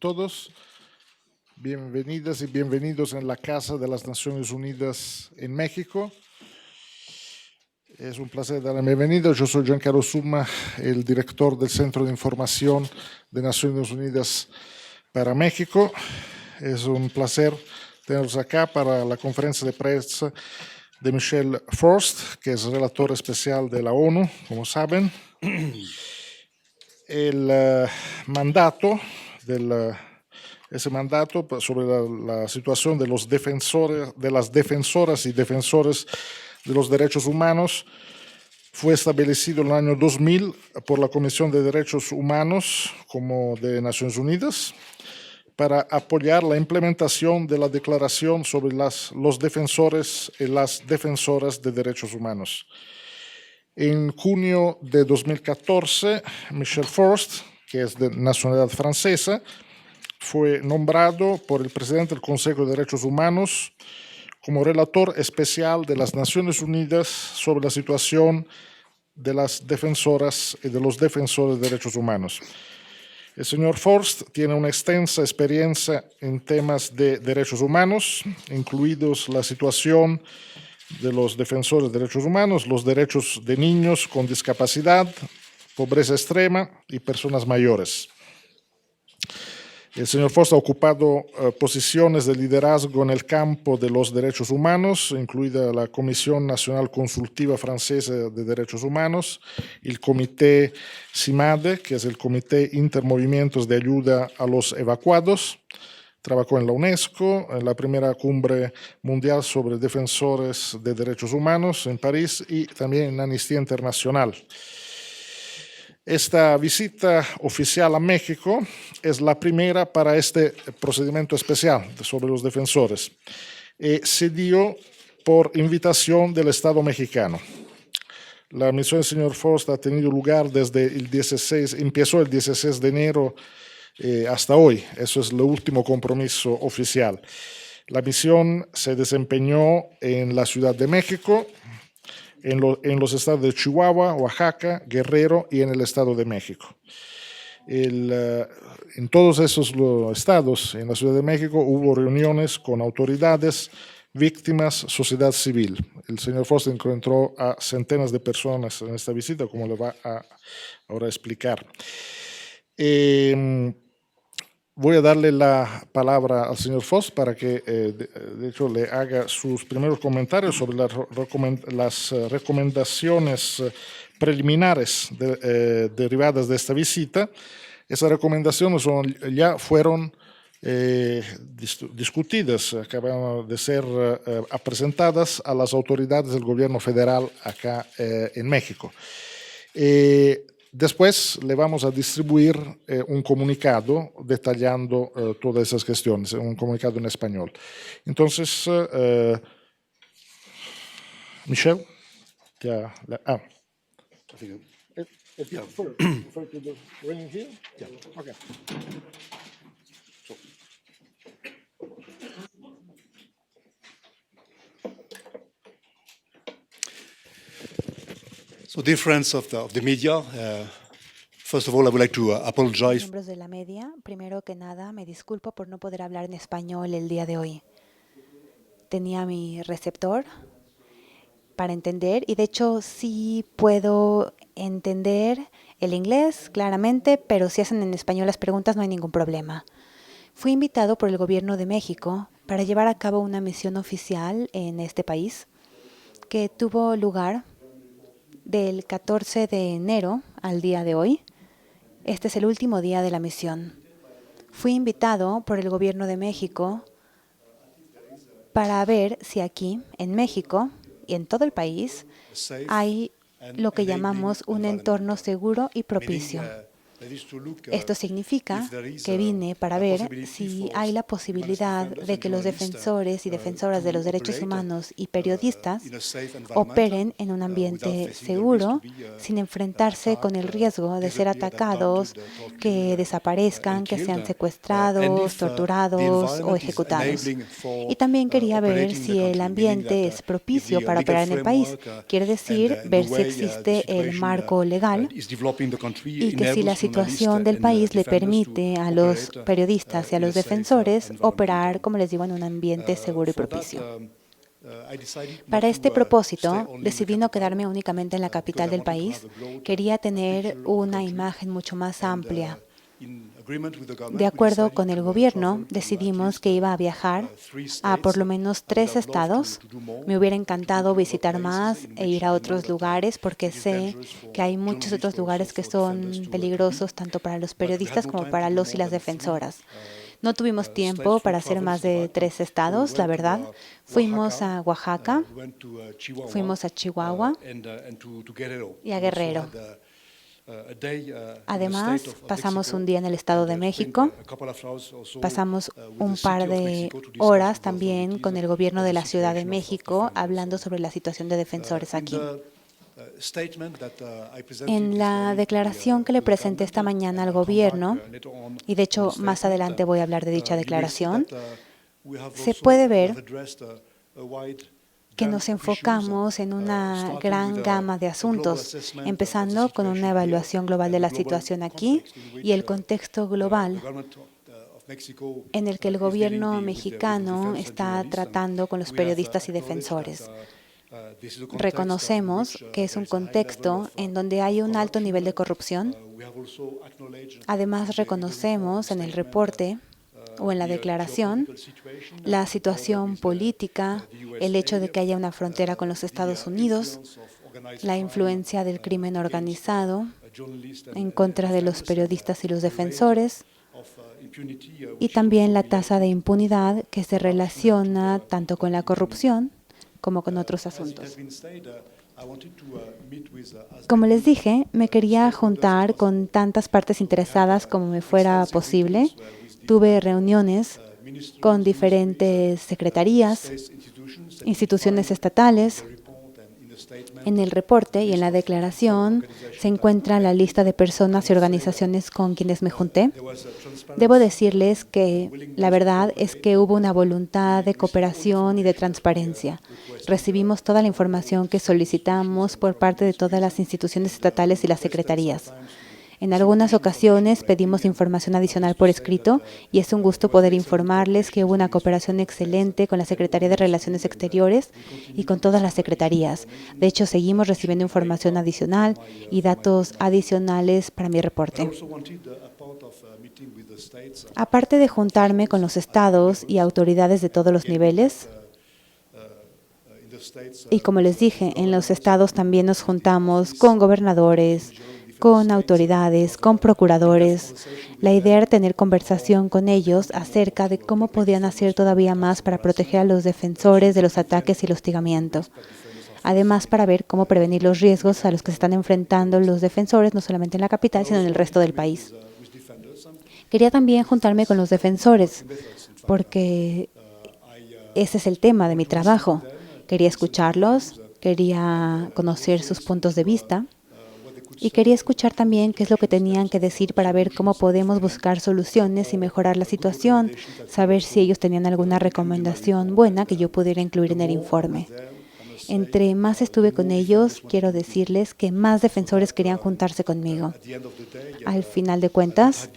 todos. Bienvenidas y bienvenidos en la Casa de las Naciones Unidas en México. Es un placer dar la bienvenida. Yo soy Giancarlo Summa, el director del Centro de Información de Naciones Unidas para México. Es un placer tenerlos acá para la conferencia de prensa de Michel Forst, que es relator especial de la ONU, como saben. El mandato ese mandato sobre la situación de los defensores, de las defensoras y defensores de los derechos humanos fue establecido en el año 2000 por la Comisión de Derechos Humanos como de Naciones Unidas para apoyar la implementación de la Declaración sobre los defensores y las defensoras de derechos humanos. En junio de 2014, Michel Forst, que es de nacionalidad francesa, fue nombrado por el presidente del Consejo de Derechos Humanos como relator especial de las Naciones Unidas sobre la situación de las defensoras y de los defensores de derechos humanos. El señor Forst tiene una extensa experiencia en temas de derechos humanos, incluidos la situación de los defensores de derechos humanos, los derechos de niños con discapacidad, pobreza extrema y personas mayores. El señor Forst ha ocupado posiciones de liderazgo en el campo de los derechos humanos, incluida la Comisión Nacional Consultiva Francesa de Derechos Humanos, el Comité CIMADE, que es el Comité Intermovimientos de Ayuda a los Evacuados. Trabajó en la UNESCO, en la primera cumbre mundial sobre defensores de derechos humanos en París y también en Amnistía Internacional. Esta visita oficial a México es la primera para este procedimiento especial sobre los defensores. Se dio por invitación del Estado mexicano. La misión del señor Forst ha tenido lugar desde empezó el 16 de enero hasta hoy. Eso es el último compromiso oficial. La misión se desempeñó en la Ciudad de México, en los estados de Chihuahua, Oaxaca, Guerrero y en el Estado de México. En todos esos estados, en la Ciudad de México, hubo reuniones con autoridades, víctimas, sociedad civil. El señor Forst encontró a centenas de personas en esta visita, como le va a ahora explicar. Voy a darle la palabra al señor Forst para que, de hecho, le haga sus primeros comentarios sobre las recomendaciones preliminares derivadas de esta visita. Esas recomendaciones ya fueron discutidas, acaban de ser presentadas a las autoridades del gobierno federal acá en México. Después le vamos a distribuir un comunicado detallando todas esas cuestiones, un comunicado en español. Entonces, Michel, yeah. Okay. So, dear friends of the media, first of all, I would like to apologize. Miembros de la media, primero que nada, me disculpo por no poder hablar en español el día de hoy. Tenía mi receptor para entender y de hecho sí puedo entender el inglés claramente, pero si hacen en español las preguntas no hay ningún problema. Fui invitado por el gobierno de México para llevar a cabo una misión oficial en este país que tuvo lugar del 14 de enero al día de hoy. Este es el último día de la misión. Fui invitado por el gobierno de México para ver si aquí, en México y en todo el país, hay lo que llamamos un entorno seguro y propicio. Esto significa que vine para ver si hay la posibilidad de que los defensores y defensoras de los derechos humanos y periodistas operen en un ambiente seguro sin enfrentarse con el riesgo de ser atacados, que desaparezcan, que sean secuestrados, torturados o ejecutados. Y también quería ver si el ambiente es propicio para operar en el país. Quiere decir, ver si existe el marco legal y que si la situación situación del país le permite a los periodistas y a los defensores operar, como les digo, en un ambiente seguro y propicio. Para este propósito, decidí no quedarme únicamente en la capital del país. Quería tener una imagen mucho más amplia. De acuerdo con el gobierno, decidimos que iba a viajar a por lo menos 3 estados. Me hubiera encantado visitar más e ir a otros lugares porque sé que hay muchos otros lugares que son peligrosos tanto para los periodistas como para los y las defensoras. No tuvimos tiempo para hacer más de 3 estados, la verdad. Fuimos a Oaxaca, fuimos a Chihuahua y a Guerrero. Además, pasamos un día en el Estado de México. Pasamos un par de horas también con el gobierno de la Ciudad de México hablando sobre la situación de defensores aquí. En la declaración que le presenté esta mañana al gobierno, y de hecho más adelante voy a hablar de dicha declaración, se puede ver que nos enfocamos en una gran gama de asuntos, empezando con una evaluación global de la situación aquí y el contexto global en el que el gobierno mexicano está tratando con los periodistas y defensores. Reconocemos que es un contexto en donde hay un alto nivel de corrupción. Además, reconocemos en el reporte o en la declaración la situación política, el hecho de que haya una frontera con los Estados Unidos, la influencia del crimen organizado en contra de los periodistas y los defensores, y también la tasa de impunidad que se relaciona tanto con la corrupción como con otros asuntos. Como les dije, me quería juntar con tantas partes interesadas como me fuera posible. Tuve reuniones con diferentes secretarías, instituciones estatales. En el reporte y en la declaración se encuentra la lista de personas y organizaciones con quienes me junté. Debo decirles que la verdad es que hubo una voluntad de cooperación y de transparencia. Recibimos toda la información que solicitamos por parte de todas las instituciones estatales y las secretarías. En algunas ocasiones pedimos información adicional por escrito y es un gusto poder informarles que hubo una cooperación excelente con la Secretaría de Relaciones Exteriores y con todas las secretarías. De hecho, seguimos recibiendo información adicional y datos adicionales para mi reporte. Aparte de juntarme con los estados y autoridades de todos los niveles, y como les dije, en los estados también nos juntamos con gobernadores, con autoridades, con procuradores. La idea era tener conversación con ellos acerca de cómo podían hacer todavía más para proteger a los defensores de los ataques y el hostigamiento. Además, para ver cómo prevenir los riesgos a los que se están enfrentando los defensores, no solamente en la capital, sino en el resto del país. Quería también juntarme con los defensores, porque ese es el tema de mi trabajo. Quería escucharlos, quería conocer sus puntos de vista. Y quería escuchar también qué es lo que tenían que decir para ver cómo podemos buscar soluciones y mejorar la situación, saber si ellos tenían alguna recomendación buena que yo pudiera incluir en el informe. Entre más estuve con ellos, quiero decirles que más defensores querían juntarse conmigo. Al final de cuentas,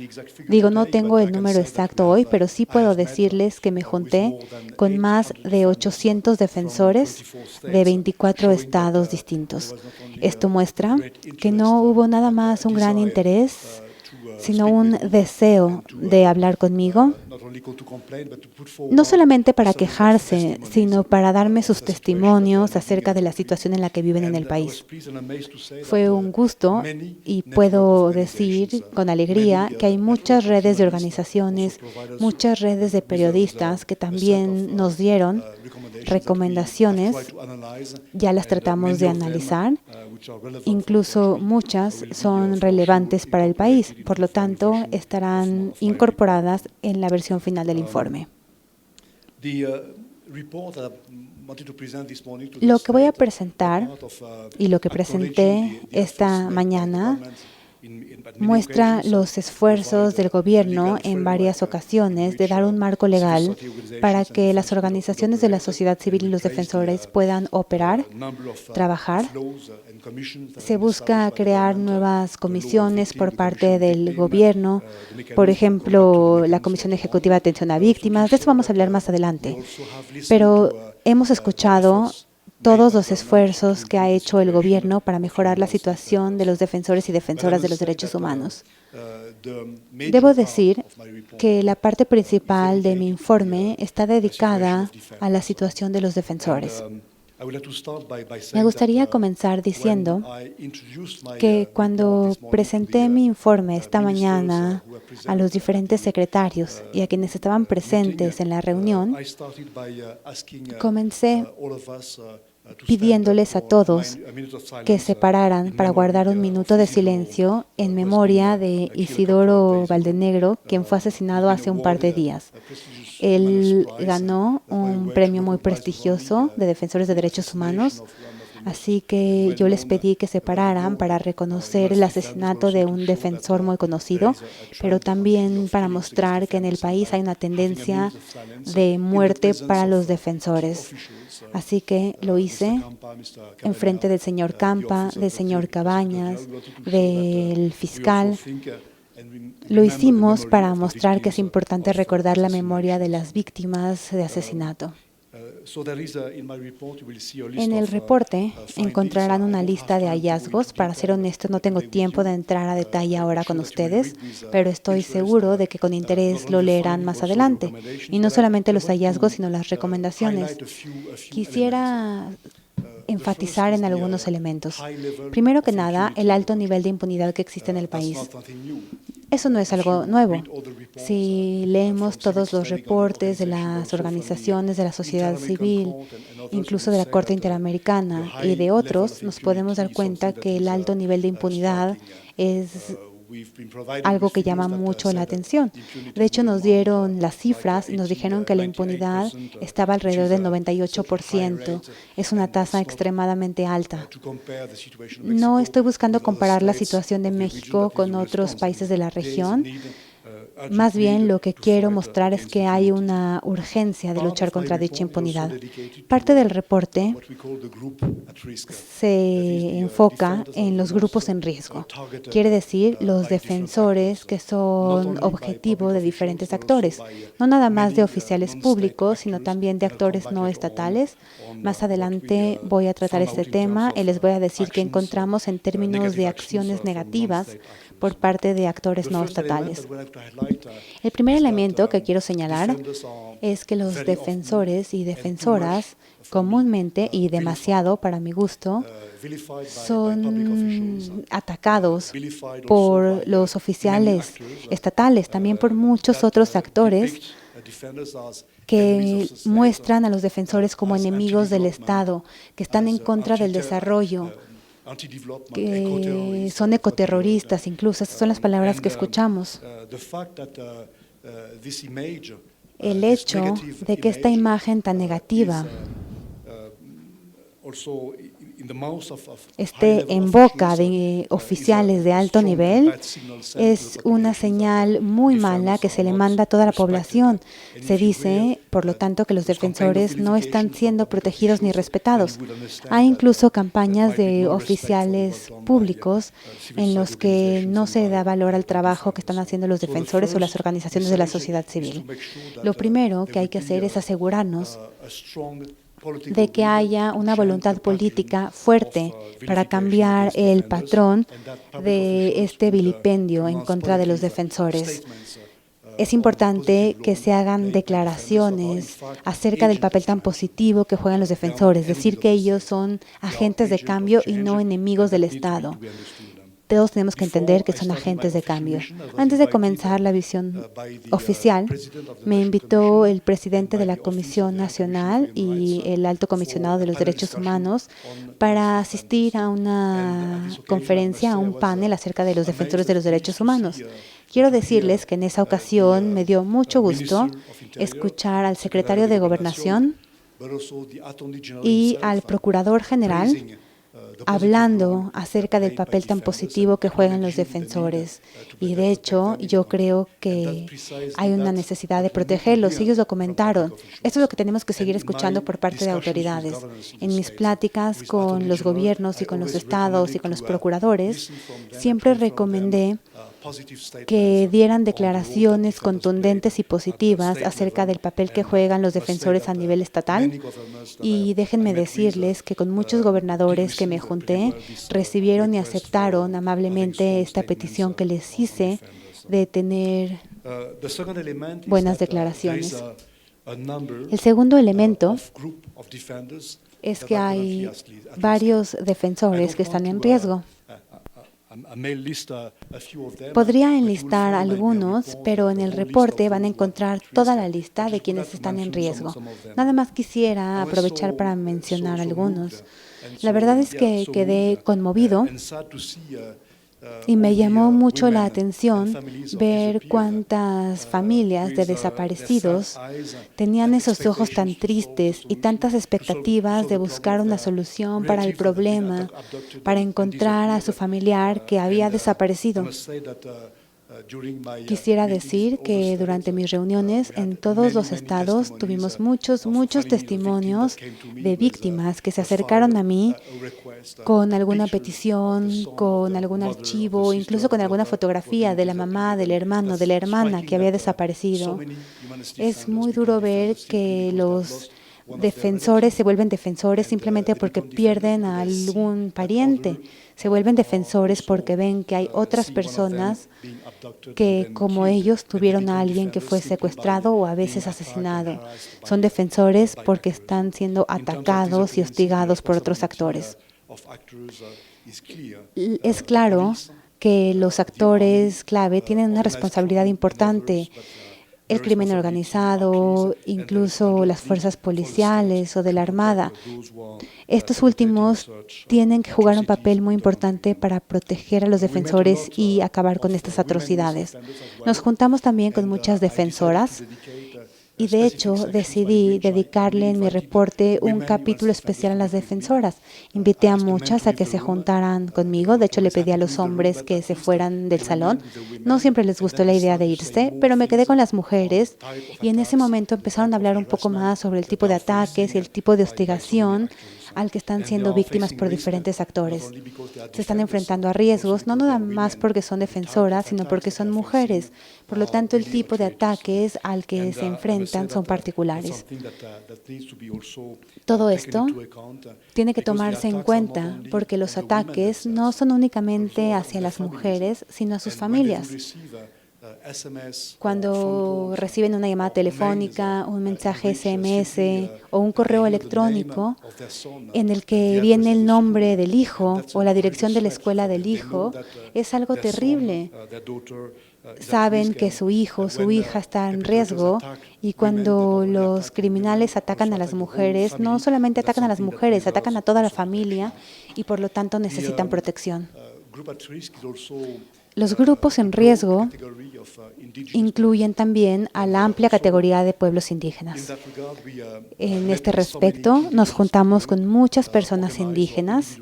no tengo el número exacto hoy, pero sí puedo decirles que me junté con más de 800 defensores de 24 estados distintos. Esto muestra que no hubo nada más un gran interés, sino un deseo de hablar conmigo, no solamente para quejarse, sino para darme sus testimonios acerca de la situación en la que viven en el país. Fue un gusto y puedo decir con alegría que hay muchas redes de organizaciones, muchas redes de periodistas que también nos dieron recomendaciones, ya las tratamos de analizar, incluso muchas son relevantes para el país, por lo tanto estarán incorporadas en la versión final del informe. Lo que voy a presentar y lo que presenté esta mañana muestra los esfuerzos del gobierno en varias ocasiones de dar un marco legal para que las organizaciones de la sociedad civil y los defensores puedan operar, trabajar se busca crear nuevas comisiones por parte del gobierno, por ejemplo, la Comisión Ejecutiva de Atención a Víctimas. De eso vamos a hablar más adelante. Pero hemos escuchado todos los esfuerzos que ha hecho el gobierno para mejorar la situación de los defensores y defensoras de los derechos humanos. Debo decir que la parte principal de mi informe está dedicada a la situación de los defensores. Me gustaría comenzar diciendo que cuando presenté mi informe esta mañana a los diferentes secretarios y a quienes estaban presentes en la reunión, comencé pidiéndoles a todos que se pararan para guardar un minuto de silencio en memoria de Isidoro Valdenegro, quien fue asesinado hace un par de días. Él ganó un premio muy prestigioso de defensores de derechos humanos, así que yo les pedí que se pararan para reconocer el asesinato de un defensor muy conocido, pero también para mostrar que en el país hay una tendencia de muerte para los defensores. Así que lo hice en frente del señor Campa, del señor Cabañas, del fiscal. Lo hicimos para mostrar que es importante recordar la memoria de las víctimas de asesinato. En el reporte encontrarán una lista de hallazgos. Para ser honesto, no tengo tiempo de entrar a detalle ahora con ustedes, pero estoy seguro de que con interés lo leerán más adelante. Y no solamente los hallazgos, sino las recomendaciones. Quisiera enfatizar en algunos elementos. Primero que nada, el alto nivel de impunidad que existe en el país. Eso no es algo nuevo. Si leemos todos los reportes de las organizaciones de la sociedad civil, incluso de la Corte Interamericana y de otros, nos podemos dar cuenta que el alto nivel de impunidad es algo que llama mucho la atención. De hecho, nos dieron las cifras y nos dijeron que la impunidad estaba alrededor del 98%. Es una tasa extremadamente alta. No estoy buscando comparar la situación de México con otros países de la región. Más bien, lo que quiero mostrar es que hay una urgencia de luchar contra dicha impunidad. Parte del reporte se enfoca en los grupos en riesgo. Quiere decir, los defensores que son objetivo de diferentes actores, no nada más de oficiales públicos, sino también de actores no estatales. Más adelante voy a tratar este tema y les voy a decir qué encontramos en términos de acciones negativas por parte de actores no estatales. El primer elemento que quiero señalar es que los defensores y defensoras comúnmente y demasiado para mi gusto son atacados por los oficiales estatales, también por muchos otros actores que muestran a los defensores como enemigos del Estado, que están en contra del desarrollo, que son ecoterroristas, incluso. Esas son las palabras que escuchamos. El hecho de que esta imagen tan negativa esté en boca de oficiales de alto nivel es una señal muy mala que se le manda a toda la población. Se dice, por lo tanto, que los defensores no están siendo protegidos ni respetados. Hay incluso campañas de oficiales públicos en los que no se da valor al trabajo que están haciendo los defensores o las organizaciones de la sociedad civil. Lo primero que hay que hacer es asegurarnos de que haya una voluntad política fuerte para cambiar el patrón de este vilipendio en contra de los defensores. Es importante que se hagan declaraciones acerca del papel tan positivo que juegan los defensores, decir que ellos son agentes de cambio y no enemigos del Estado. Todos tenemos que entender que son agentes de cambio. Antes de comenzar la visión oficial, me invitó el presidente de la Comisión Nacional y el alto comisionado de los derechos humanos para asistir a una conferencia, a un panel acerca de los defensores de los derechos humanos. Quiero decirles que en esa ocasión me dio mucho gusto escuchar al secretario de Gobernación y al procurador general hablando acerca del papel tan positivo que juegan los defensores. Y de hecho, yo creo que hay una necesidad de protegerlos. Ellos lo comentaron. Esto es lo que tenemos que seguir escuchando por parte de autoridades. En mis pláticas con los gobiernos y con los estados y con los procuradores, siempre recomendé que dieran declaraciones contundentes y positivas acerca del papel que juegan los defensores a nivel estatal. Y déjenme decirles que con muchos gobernadores que me junté, recibieron y aceptaron amablemente esta petición que les hice de tener buenas declaraciones. El segundo elemento es que hay varios defensores que están en riesgo. Podría enlistar algunos, pero en el reporte van a encontrar toda la lista de quienes están en riesgo. Nada más quisiera aprovechar para mencionar algunos. La verdad es que quedé conmovido y me llamó mucho la atención ver cuántas familias de desaparecidos tenían esos ojos tan tristes y tantas expectativas de buscar una solución para el problema, para encontrar a su familiar que había desaparecido. Quisiera decir que durante mis reuniones en todos los estados tuvimos muchos testimonios de víctimas que se acercaron a mí con alguna petición, con algún archivo, incluso con alguna fotografía de la mamá, del hermano, de la hermana que había desaparecido. Es muy duro ver que los defensores se vuelven defensores simplemente porque pierden a algún pariente. Se vuelven defensores porque ven que hay otras personas que, como ellos, tuvieron a alguien que fue secuestrado o a veces asesinado. Son defensores porque están siendo atacados y hostigados por otros actores. Es claro que los actores clave tienen una responsabilidad importante. El crimen organizado, incluso las fuerzas policiales o de la Armada. Estos últimos tienen que jugar un papel muy importante para proteger a los defensores y acabar con estas atrocidades. Nos juntamos también con muchas defensoras y de hecho decidí dedicarle en mi reporte un capítulo especial a las defensoras. Invité a muchas a que se juntaran conmigo. De hecho, le pedí a los hombres que se fueran del salón. No siempre les gustó la idea de irse, pero me quedé con las mujeres y en ese momento empezaron a hablar un poco más sobre el tipo de ataques y el tipo de hostigación al que están siendo víctimas por diferentes actores. Se están enfrentando a riesgos, no nada más porque son defensoras, sino porque son mujeres. Por lo tanto, el tipo de ataques al que se enfrentan son particulares. Todo esto tiene que tomarse en cuenta porque los ataques no son únicamente hacia las mujeres, sino a sus familias. Cuando reciben una llamada telefónica, un mensaje SMS o un correo electrónico en el que viene el nombre del hijo o la dirección de la escuela del hijo, es algo terrible. Saben que su hijo, su hija está en riesgo y cuando los criminales atacan a las mujeres, no solamente atacan a las mujeres, atacan a toda la familia y por lo tanto necesitan protección. Los grupos en riesgo incluyen también a la amplia categoría de pueblos indígenas. En este respecto, nos juntamos con muchas personas indígenas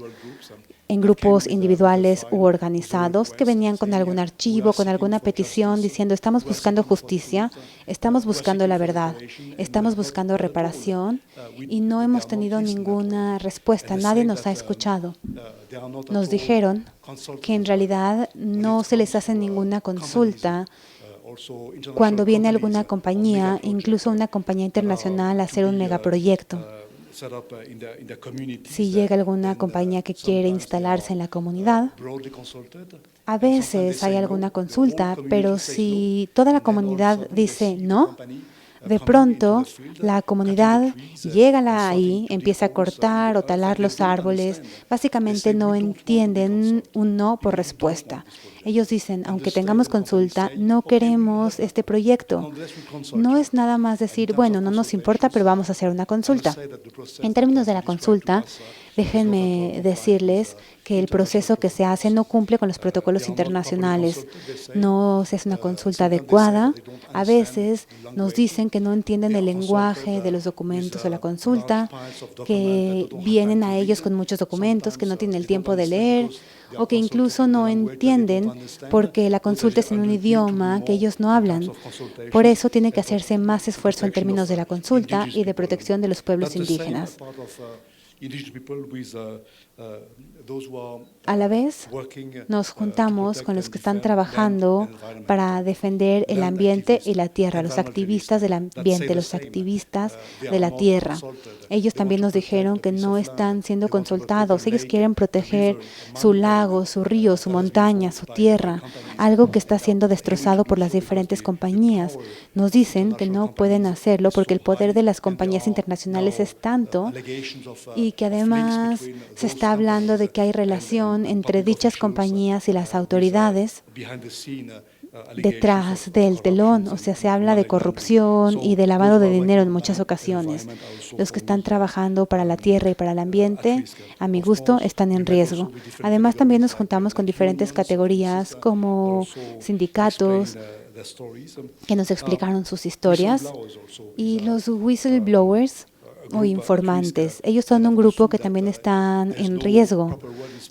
en grupos individuales u organizados que venían con algún archivo, con alguna petición diciendo estamos buscando justicia, estamos buscando la verdad, estamos buscando reparación y no hemos tenido ninguna respuesta, nadie nos ha escuchado. Nos dijeron que en realidad no se les hace ninguna consulta cuando viene alguna compañía, incluso una compañía internacional, a hacer un megaproyecto. Si llega alguna compañía que quiere instalarse en la comunidad, a veces hay alguna consulta, pero si toda la comunidad dice no, de pronto la comunidad llega ahí, empieza a cortar o talar los árboles. Básicamente no entienden un no por respuesta. Ellos dicen, aunque tengamos consulta, no queremos este proyecto. No es nada más decir, bueno, no nos importa, pero vamos a hacer una consulta. En términos de la consulta, Déjenme decirles que el proceso que se hace no cumple con los protocolos internacionales. No se hace una consulta adecuada. A veces nos dicen que no entienden el lenguaje de los documentos o la consulta, que vienen a ellos con muchos documentos, que no tienen el tiempo de leer, o que incluso no entienden porque la consulta es en un idioma que ellos no hablan. Por eso tiene que hacerse más esfuerzo en términos de la consulta y de protección de los pueblos indígenas. A la vez, nos juntamos con los que están trabajando para defender el ambiente y la tierra, los activistas del ambiente, los activistas de la tierra. Ellos también nos dijeron que no están siendo consultados. Ellos quieren proteger su lago, su río, su montaña, su tierra, algo que está siendo destrozado por las diferentes compañías. Nos dicen que no pueden hacerlo porque el poder de las compañías internacionales es tanto y que además se está hablando de que hay relación entre dichas compañías y las autoridades detrás del telón. O sea, se habla de corrupción y de lavado de dinero en muchas ocasiones. Los que están trabajando para la tierra y para el ambiente, a mi gusto, están en riesgo. Además, también nos juntamos con diferentes categorías como sindicatos que nos explicaron sus historias y los whistleblowers o informantes. Ellos son un grupo que también están en riesgo.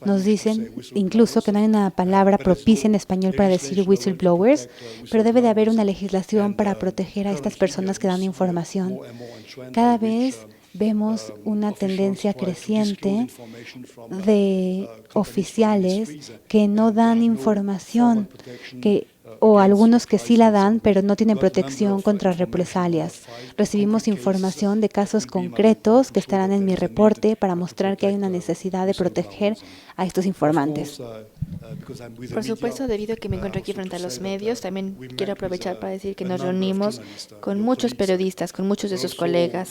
Nos dicen incluso que no hay una palabra propicia en español para decir whistleblowers, pero debe de haber una legislación para proteger a estas personas que dan información. Cada vez vemos una tendencia creciente de oficiales que no dan información, o algunos que sí la dan, pero no tienen protección contra represalias. Recibimos información de casos concretos que estarán en mi reporte para mostrar que hay una necesidad de proteger a estos informantes. Por supuesto, debido a que me encuentro aquí frente a los medios, también quiero aprovechar para decir que nos reunimos con muchos periodistas, con muchos de sus colegas,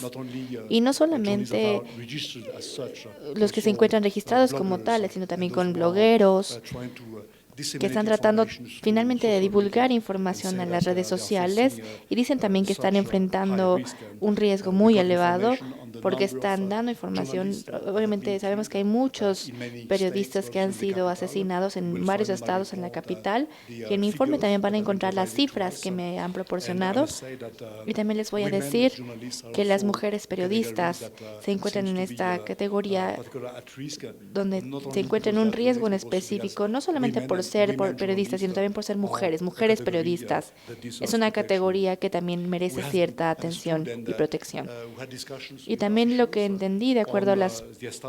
y no solamente los que se encuentran registrados como tales, sino también con blogueros, que están tratando finalmente de divulgar información en las redes sociales y dicen también que están enfrentando un riesgo muy elevado porque están dando información. Obviamente sabemos que hay muchos periodistas que han sido asesinados en varios estados en la capital y en mi informe también van a encontrar las cifras que me han proporcionado. Y también les voy a decir que las mujeres periodistas se encuentran en esta categoría donde se encuentran en un riesgo en específico, no solamente por ser periodistas, sino también por ser mujeres periodistas. Es una categoría que también merece cierta atención y protección. Y también lo que entendí, de acuerdo a las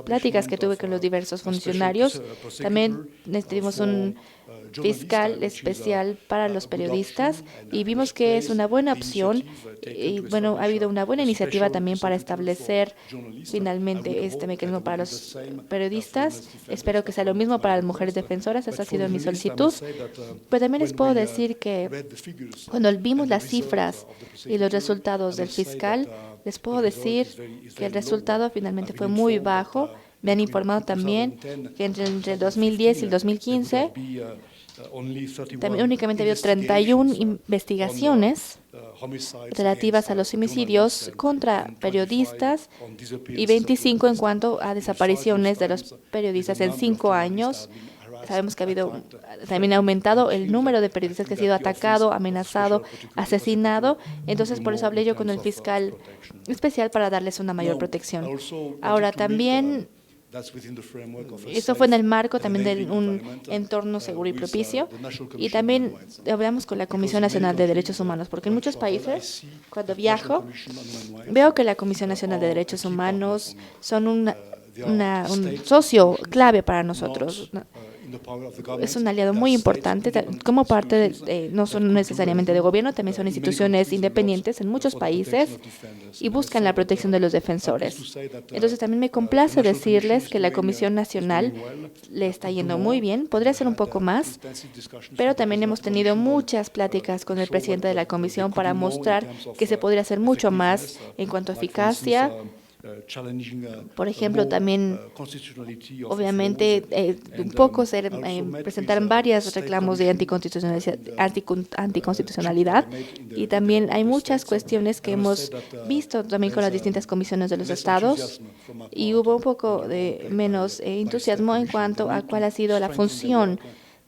pláticas que tuve con los diversos funcionarios, también tuvimos un fiscal especial para los periodistas y vimos que es una buena opción y bueno, ha habido una buena iniciativa también para establecer finalmente este mecanismo para los periodistas. Espero que sea lo mismo para las mujeres defensoras, esa ha sido mi solicitud. Pero también les puedo decir que cuando vimos las cifras y los resultados del fiscal, les puedo decir que el resultado finalmente fue muy bajo. Me han informado también que entre el 2010 y el 2015 también únicamente ha habido 31 investigaciones relativas a los homicidios contra periodistas y 25 en cuanto a desapariciones de los periodistas en 5 años. Sabemos que también ha aumentado el número de periodistas que ha sido atacado, amenazado, asesinado. Entonces, por eso hablé yo con el fiscal especial para darles una mayor protección. Ahora, también eso fue en el marco también de un entorno seguro y propicio. Y también hablamos con la Comisión Nacional de Derechos Humanos, porque en muchos países, cuando viajo, veo que la Comisión Nacional de Derechos Humanos son un socio clave para nosotros. Es un aliado muy importante como parte no son necesariamente de gobierno, también son instituciones independientes en muchos países y buscan la protección de los defensores. Entonces también me complace decirles que la Comisión Nacional le está yendo muy bien, podría ser un poco más, pero también hemos tenido muchas pláticas con el presidente de la Comisión para mostrar que se podría hacer mucho más en cuanto a eficacia Por ejemplo, también, obviamente, un poco presentaron varios reclamos de anticonstitucionalidad y también hay muchas cuestiones que hemos visto también con las distintas comisiones de los estados y hubo un poco de menos entusiasmo en cuanto a cuál ha sido la función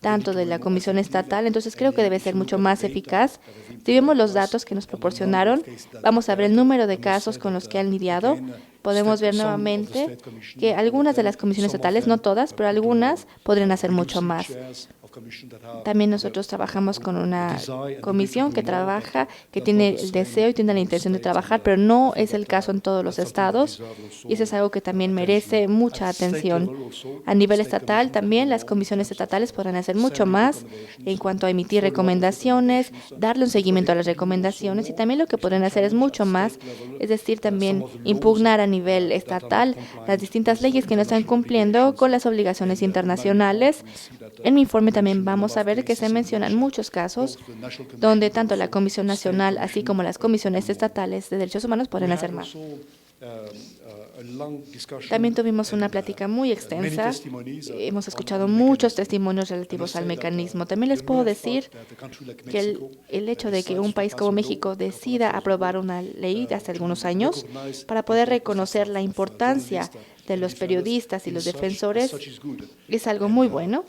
tanto de la Comisión Estatal, entonces creo que debe ser mucho más eficaz. Si vemos los datos que nos proporcionaron, vamos a ver el número de casos con los que han lidiado. Podemos ver nuevamente que algunas de las comisiones estatales, no todas, pero algunas podrían hacer mucho más. También nosotros trabajamos con una comisión que trabaja, que tiene el deseo y tiene la intención de trabajar, pero no es el caso en todos los estados y eso es algo que también merece mucha atención. A nivel estatal también las comisiones estatales podrán hacer mucho más en cuanto a emitir recomendaciones, darle un seguimiento a las recomendaciones y también lo que podrán hacer es mucho más, es decir, también impugnar a nivel estatal las distintas leyes que no están cumpliendo con las obligaciones internacionales. En mi informe también vamos a ver que se mencionan muchos casos donde tanto la Comisión Nacional así como las comisiones estatales de derechos humanos pueden hacer más. También tuvimos una plática muy extensa. Hemos escuchado muchos testimonios relativos al mecanismo. También les puedo decir que el hecho de que un país como México decida aprobar una ley de hace algunos años para poder reconocer la importancia de los periodistas y los defensores es algo muy bueno.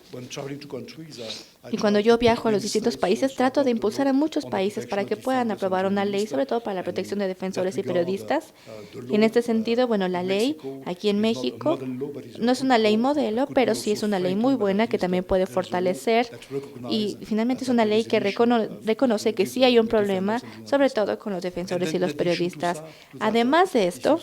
Y cuando yo viajo a los distintos países, trato de impulsar a muchos países para que puedan aprobar una ley, sobre todo para la protección de defensores y periodistas. Y en este sentido, bueno, la ley aquí en México no es una ley modelo, pero sí es una ley muy buena que también puede fortalecer. Y finalmente es una ley que reconoce que sí hay un problema, sobre todo con los defensores y los periodistas. Además de esto,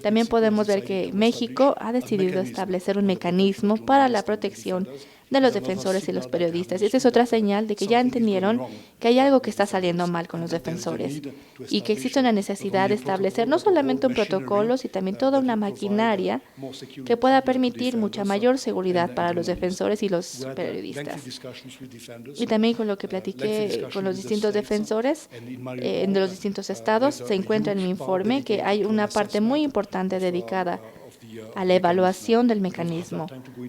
también podemos ver que México ha decidido establecer un mecanismo para la protección de los defensores y los periodistas. Esta es otra señal de que ya entendieron que hay algo que está saliendo mal con los defensores y que existe una necesidad de establecer no solamente un protocolo, sino también toda una maquinaria que pueda permitir mucha mayor seguridad para los defensores y los periodistas. Y también con lo que platiqué con los distintos defensores de los distintos estados, se encuentra en mi informe que hay una parte muy importante dedicada a la evaluación del mecanismo.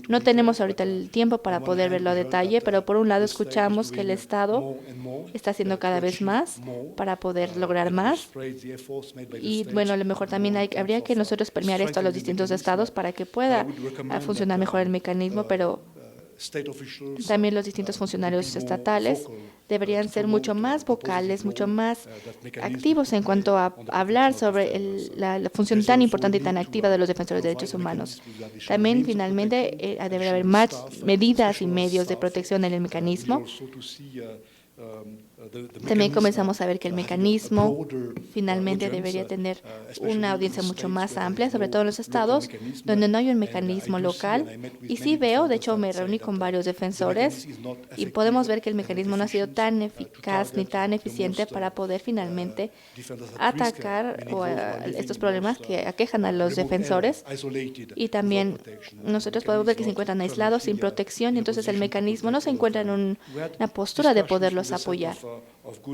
No tenemos ahorita el tiempo para poder verlo a detalle, pero por un lado escuchamos que el Estado está haciendo cada vez más para poder lograr más. Y bueno, a lo mejor también habría que nosotros permear esto a los distintos estados para que pueda funcionar mejor el mecanismo, pero también los distintos funcionarios estatales deberían ser mucho más vocales, mucho más activos en cuanto a hablar sobre la función tan importante y tan activa de los defensores de derechos humanos. También, finalmente, debería haber más medidas y medios de protección en el mecanismo. También comenzamos a ver que el mecanismo finalmente debería tener una audiencia mucho más amplia, sobre todo en los estados donde no hay un mecanismo local. Y sí veo, de hecho me reuní con varios defensores y podemos ver que el mecanismo no ha sido tan eficaz ni tan eficiente para poder finalmente atacar estos problemas que aquejan a los defensores. Y también nosotros podemos ver que se encuentran aislados, sin protección, y entonces el mecanismo no se encuentra en una postura de poderlos apoyar.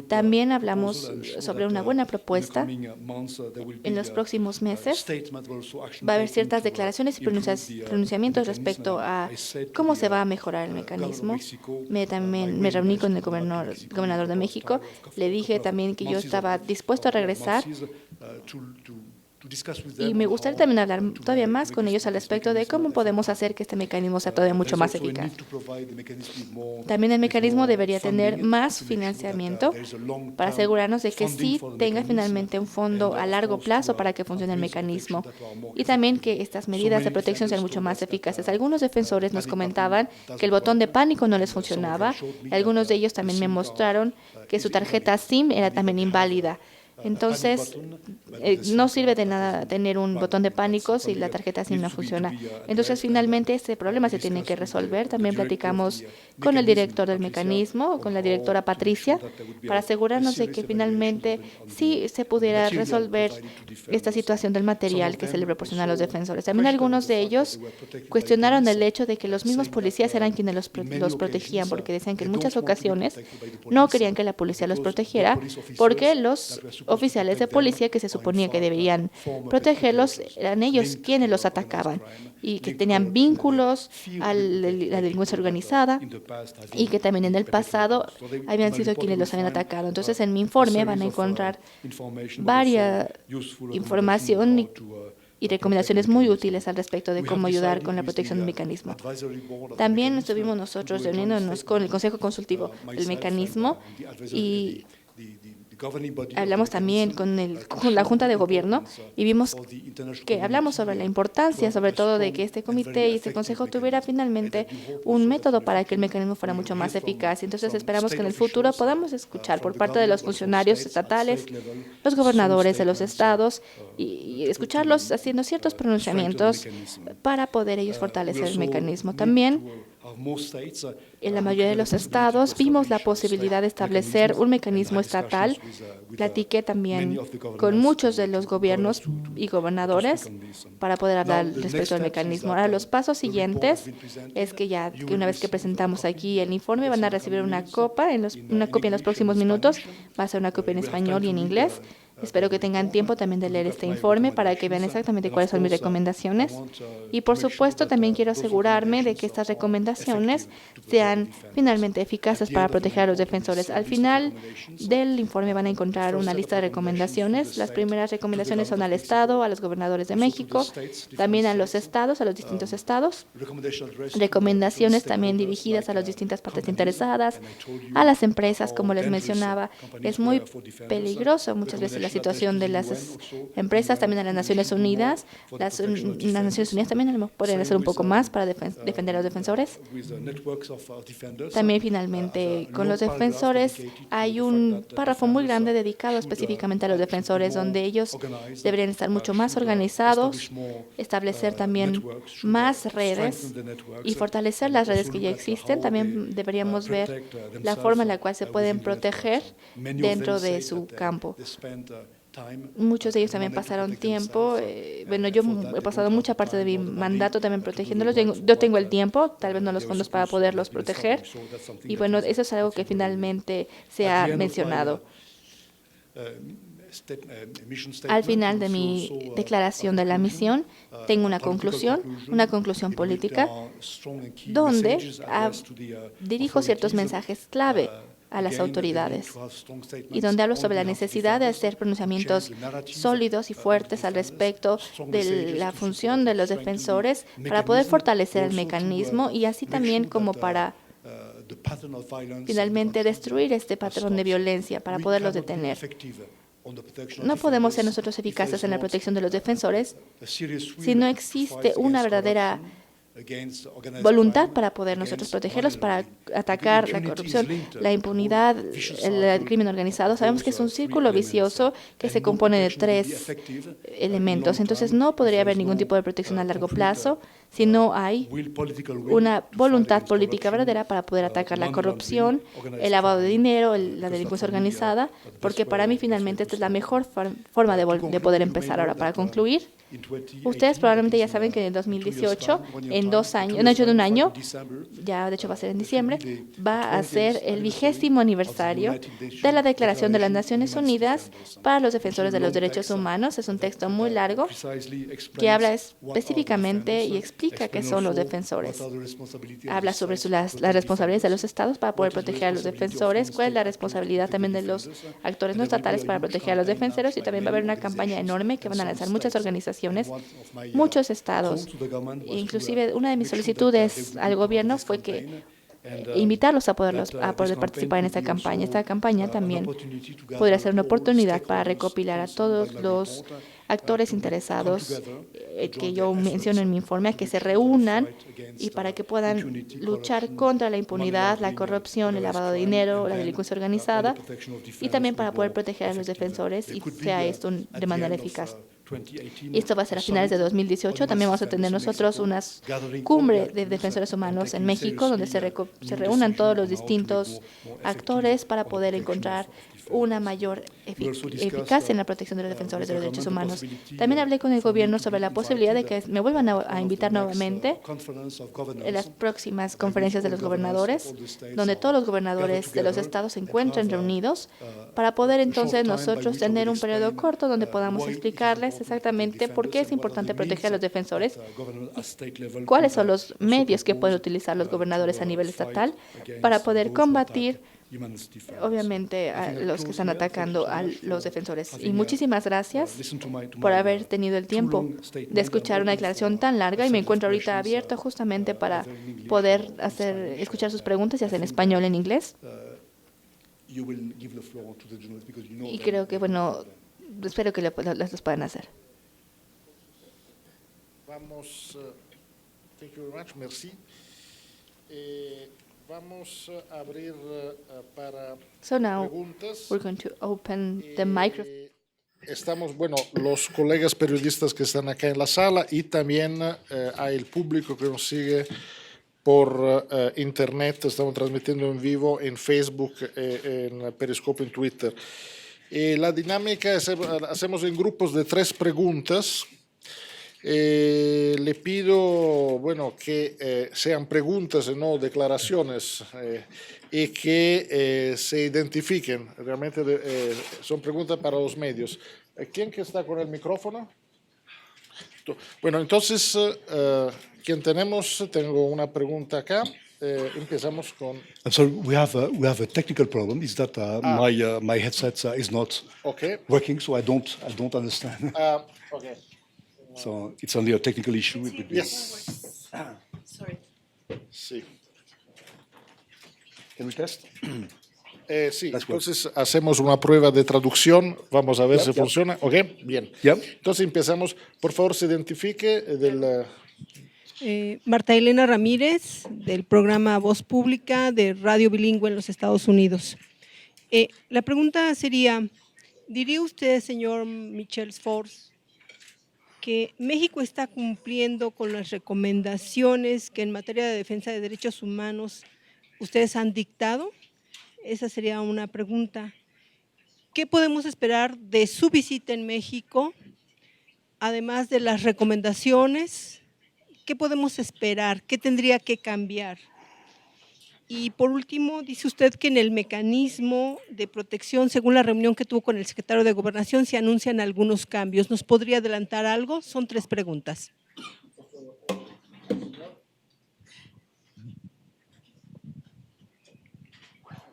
También hablamos sobre una buena propuesta. En los próximos meses va a haber ciertas declaraciones y pronunciamientos respecto a cómo se va a mejorar el mecanismo. También me reuní con el gobernador de México. Le dije también que yo estaba dispuesto a regresar. Y me gustaría también hablar todavía más con ellos al respecto de cómo podemos hacer que este mecanismo sea todavía mucho más eficaz. También el mecanismo debería tener más financiamiento para asegurarnos de que sí tenga finalmente un fondo a largo plazo para que funcione el mecanismo. Y también que estas medidas de protección sean mucho más eficaces. Algunos defensores nos comentaban que el botón de pánico no les funcionaba. Algunos de ellos también me mostraron que su tarjeta SIM era también inválida. Entonces, no sirve de nada tener un botón de pánico si la tarjeta SIM no funciona. Entonces, finalmente, este problema se tiene que resolver. También platicamos con el director del mecanismo, con la directora Patricia, para asegurarnos de que finalmente sí se pudiera resolver esta situación del material que se le proporciona a los defensores. También algunos de ellos cuestionaron el hecho de que los mismos policías eran quienes los protegían, porque decían que en muchas ocasiones no querían que la policía los protegiera, porque los oficiales de policía que se suponía que deberían protegerlos, eran ellos quienes los atacaban y que tenían vínculos a la delincuencia organizada y que también en el pasado habían sido quienes los habían atacado. Entonces, en mi informe van a encontrar varias información y recomendaciones muy útiles al respecto de cómo ayudar con la protección del mecanismo. También estuvimos nosotros reuniéndonos con el Consejo Consultivo del Mecanismo y hablamos también con la Junta de Gobierno y vimos que hablamos sobre la importancia, sobre todo, de que este comité y este consejo tuviera finalmente un método para que el mecanismo fuera mucho más eficaz. Entonces esperamos que en el futuro podamos escuchar por parte de los funcionarios estatales, los gobernadores de los estados y escucharlos haciendo ciertos pronunciamientos para poder ellos fortalecer el mecanismo. También en la mayoría de los estados vimos la posibilidad de establecer un mecanismo estatal. Platiqué también con muchos de los gobiernos y gobernadores para poder hablar respecto al mecanismo. Ahora, los pasos siguientes es que una vez que presentamos aquí el informe, van a recibir una copia en los próximos minutos. Va a ser una copia en español y en inglés. Espero que tengan tiempo también de leer este informe para que vean exactamente cuáles son mis recomendaciones. Y por supuesto, también quiero asegurarme de que estas recomendaciones sean finalmente eficaces para proteger a los defensores. Al final del informe van a encontrar una lista de recomendaciones. Las primeras recomendaciones son al Estado, a los gobernadores de México, también a los estados, a los distintos estados. Recomendaciones también dirigidas a las distintas partes interesadas, a las empresas, como les mencionaba. Es muy peligroso muchas veces la situación de las empresas, también a las Naciones Unidas. Las Naciones Unidas también podrían hacer un poco más para defender a los defensores. También, finalmente, con los defensores hay un párrafo muy grande dedicado específicamente a los defensores, donde ellos deberían estar mucho más organizados, establecer también más redes y fortalecer las redes que ya existen. También deberíamos ver la forma en la cual se pueden proteger dentro de su campo. Muchos de ellos también pasaron tiempo. Bueno, yo he pasado mucha parte de mi mandato también protegiéndolos. Yo tengo el tiempo, tal vez no los fondos para poderlos proteger. Y bueno, eso es algo que finalmente se ha mencionado. Al final de mi declaración de la misión, tengo una conclusión política, donde dirijo ciertos mensajes clave a las autoridades y donde hablo sobre la necesidad de hacer pronunciamientos sólidos y fuertes al respecto de la función de los defensores para poder fortalecer el mecanismo y así también como para finalmente destruir este patrón de violencia para poderlos detener. No podemos ser nosotros eficaces en la protección de los defensores si no existe una verdadera voluntad para poder nosotros protegerlos, para atacar la corrupción, la impunidad, el crimen organizado. Sabemos que es un círculo vicioso que se compone de 3 elementos. Entonces, no podría haber ningún tipo de protección a largo plazo si no hay una voluntad política verdadera para poder atacar la corrupción, el lavado de dinero, la delincuencia organizada, porque para mí finalmente esta es la mejor forma de poder empezar. Ahora, para concluir, ustedes probablemente ya saben que en el 2018, en 2 años, en hecho de un año, ya de hecho va a ser en diciembre, va a ser el 20º aniversario de la Declaración de las Naciones Unidas para los Defensores de los Derechos Humanos. Es un texto muy largo que habla específicamente y explica qué son los defensores. Habla sobre las responsabilidades de los estados para poder proteger a los defensores, cuál es la responsabilidad también de los actores no estatales para proteger a los defensores, y también va a haber una campaña enorme que van a lanzar muchas organizaciones, muchos estados. Inclusive una de mis solicitudes al gobierno fue que invitarlos a poder participar en esta campaña. Esta campaña también podría ser una oportunidad para recopilar a todos los actores interesados que yo menciono en mi informe, a que se reúnan y para que puedan luchar contra la impunidad, la corrupción, el lavado de dinero, la delincuencia organizada, y también para poder proteger a los defensores y sea esto de manera eficaz. Y esto va a ser a finales de 2018. También vamos a tener nosotros una cumbre de defensores humanos en México, donde se reúnan todos los distintos actores para poder encontrar una mayor eficacia en la protección de los defensores de los derechos humanos. También hablé con el gobierno sobre la posibilidad de que me vuelvan a invitar nuevamente en las próximas conferencias de los gobernadores, donde todos los gobernadores de los estados se encuentren reunidos para poder entonces nosotros tener un periodo corto donde podamos explicarles exactamente por qué es importante proteger a los defensores, cuáles son los medios que pueden utilizar los gobernadores a nivel estatal para poder combatir obviamente a los que están atacando a los defensores. Y muchísimas gracias por haber tenido el tiempo de escuchar una declaración tan larga, y me encuentro ahorita abierto justamente para poder escuchar sus preguntas, ya sea en español o en inglés. Y creo que, bueno, espero que las puedan hacer. Vamos, thank you very much, merci. Vamos a abrir para So now preguntas. we're going to open the microphone. Estamos, bueno, los colegas periodistas que están acá en la sala, y también hay el público que nos sigue por internet. Estamos transmitiendo en vivo en Facebook, en Periscope, en Twitter. La dinámica es, hacemos en grupos de 3 preguntas. Le pido, bueno, que sean preguntas y no declaraciones, y que se identifiquen. Realmente son preguntas para los medios. ¿Quién que está con el micrófono? Bueno, entonces, ¿quién tenemos? Tengo una pregunta acá. Empezamos con... I'm sorry, we have a technical problem. Is that my headset is not working, so I don't understand. Okay. So it's only a technical issue. It would be... Yes. Sorry. Sí. Can we test? Sí, entonces hacemos una prueba de traducción. Vamos a ver si funciona. Ok, bien. Entonces empezamos. Por favor, se identifique del... Marta Elena Ramírez, del programa Voz Pública de Radio Bilingüe en los Estados Unidos. La pregunta sería, ¿diría usted, señor Michel Sforz, que México está cumpliendo con las recomendaciones que en materia de defensa de derechos humanos ustedes han dictado? Esa sería una pregunta. ¿Qué podemos esperar de su visita en México, además de las recomendaciones? ¿Qué podemos esperar? ¿Qué tendría que cambiar? Y por último, dice usted que en el mecanismo de protección, según la reunión que tuvo con el secretario de Gobernación, se anuncian algunos cambios. ¿Nos podría adelantar algo? Son 3 preguntas.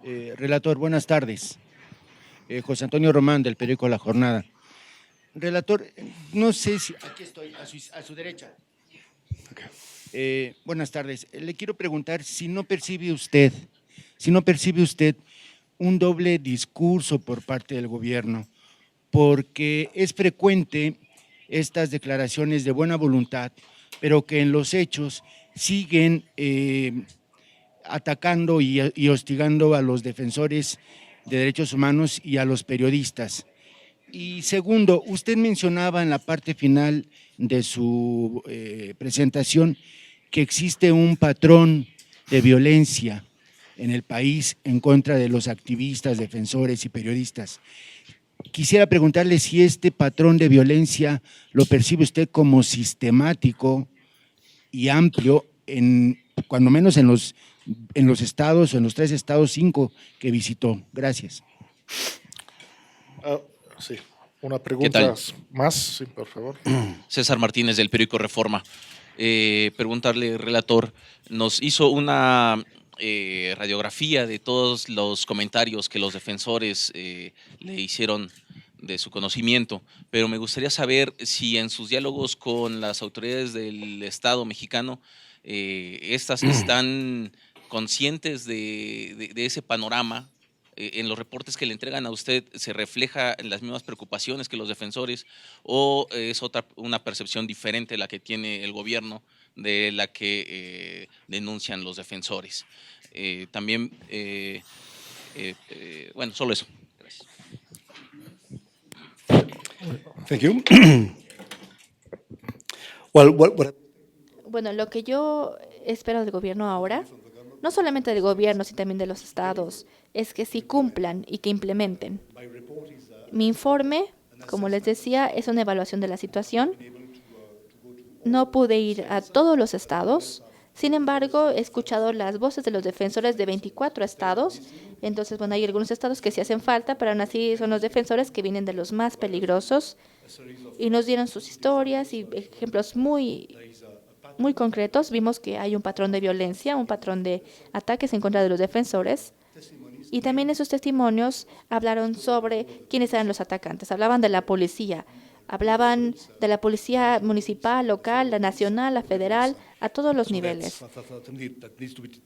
Relator, buenas tardes. José Antonio Román, del periódico La Jornada. Relator, no sé si... Aquí estoy, a su derecha. Buenas tardes. Le quiero preguntar si no percibe usted un doble discurso por parte del gobierno, porque es frecuente estas declaraciones de buena voluntad, pero que en los hechos siguen atacando y hostigando a los defensores de derechos humanos y a los periodistas. Y segundo, usted mencionaba en la parte final de su presentación que existe un patrón de violencia en el país en contra de los activistas, defensores y periodistas. Quisiera preguntarle si este patrón de violencia lo percibe usted como sistemático y amplio, cuando menos en los estados, o en los 3 estados, 5 que visitó. Gracias. Sí, una pregunta más, sí, por favor. César Martínez, del periódico Reforma. Preguntarle, relator, nos hizo una radiografía de todos los comentarios que los defensores le hicieron de su conocimiento, pero me gustaría saber si en sus diálogos con las autoridades del Estado mexicano, estas están conscientes de ese panorama. En los reportes que le entregan a usted, ¿se refleja en las mismas preocupaciones que los defensores, o es una percepción diferente la que tiene el gobierno de la que denuncian los defensores? También, bueno, solo eso. Gracias. Thank you. Bueno, lo que yo espero del gobierno ahora, no solamente del gobierno, sino también de los estados, es que sí cumplan y que implementen. Mi informe, como les decía, es una evaluación de la situación. No pude ir a todos los estados. Sin embargo, he escuchado las voces de los defensores de 24 estados. Entonces, bueno, hay algunos estados que sí hacen falta, pero aún así son los defensores que vienen de los más peligrosos y nos dieron sus historias y ejemplos muy concretos. Vimos que hay un patrón de violencia, un patrón de ataques en contra de los defensores. Y también esos testimonios hablaron sobre quiénes eran los atacantes. Hablaban de la policía. Hablaban de la policía municipal, local, la nacional, la federal, a todos los niveles.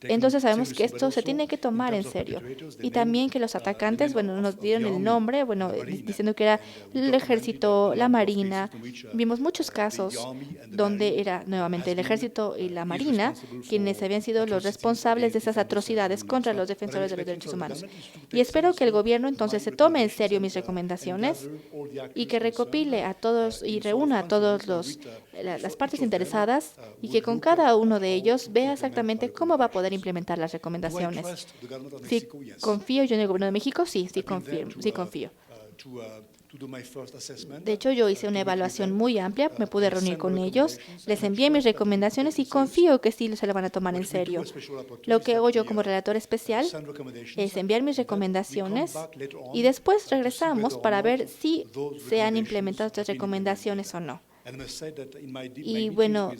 Entonces sabemos que esto se tiene que tomar en serio. Y también que los atacantes, bueno, nos dieron el nombre, bueno, diciendo que era el ejército, la marina. Vimos muchos casos donde era nuevamente el ejército y la marina quienes habían sido los responsables de esas atrocidades contra los defensores de los derechos humanos. Y espero que el gobierno entonces se tome en serio mis recomendaciones y que recopile a todos y reúna a todas las partes interesadas y que con cada uno de ellos vea exactamente cómo va a poder implementar las recomendaciones. Si confío yo en el gobierno de México, sí confío. De hecho, yo hice una evaluación muy amplia, me pude reunir con ellos, les envié mis recomendaciones y confío que sí se lo van a tomar en serio. Lo que hago yo como relator especial es enviar mis recomendaciones y después regresamos para ver si se han implementado estas recomendaciones o no. Y bueno,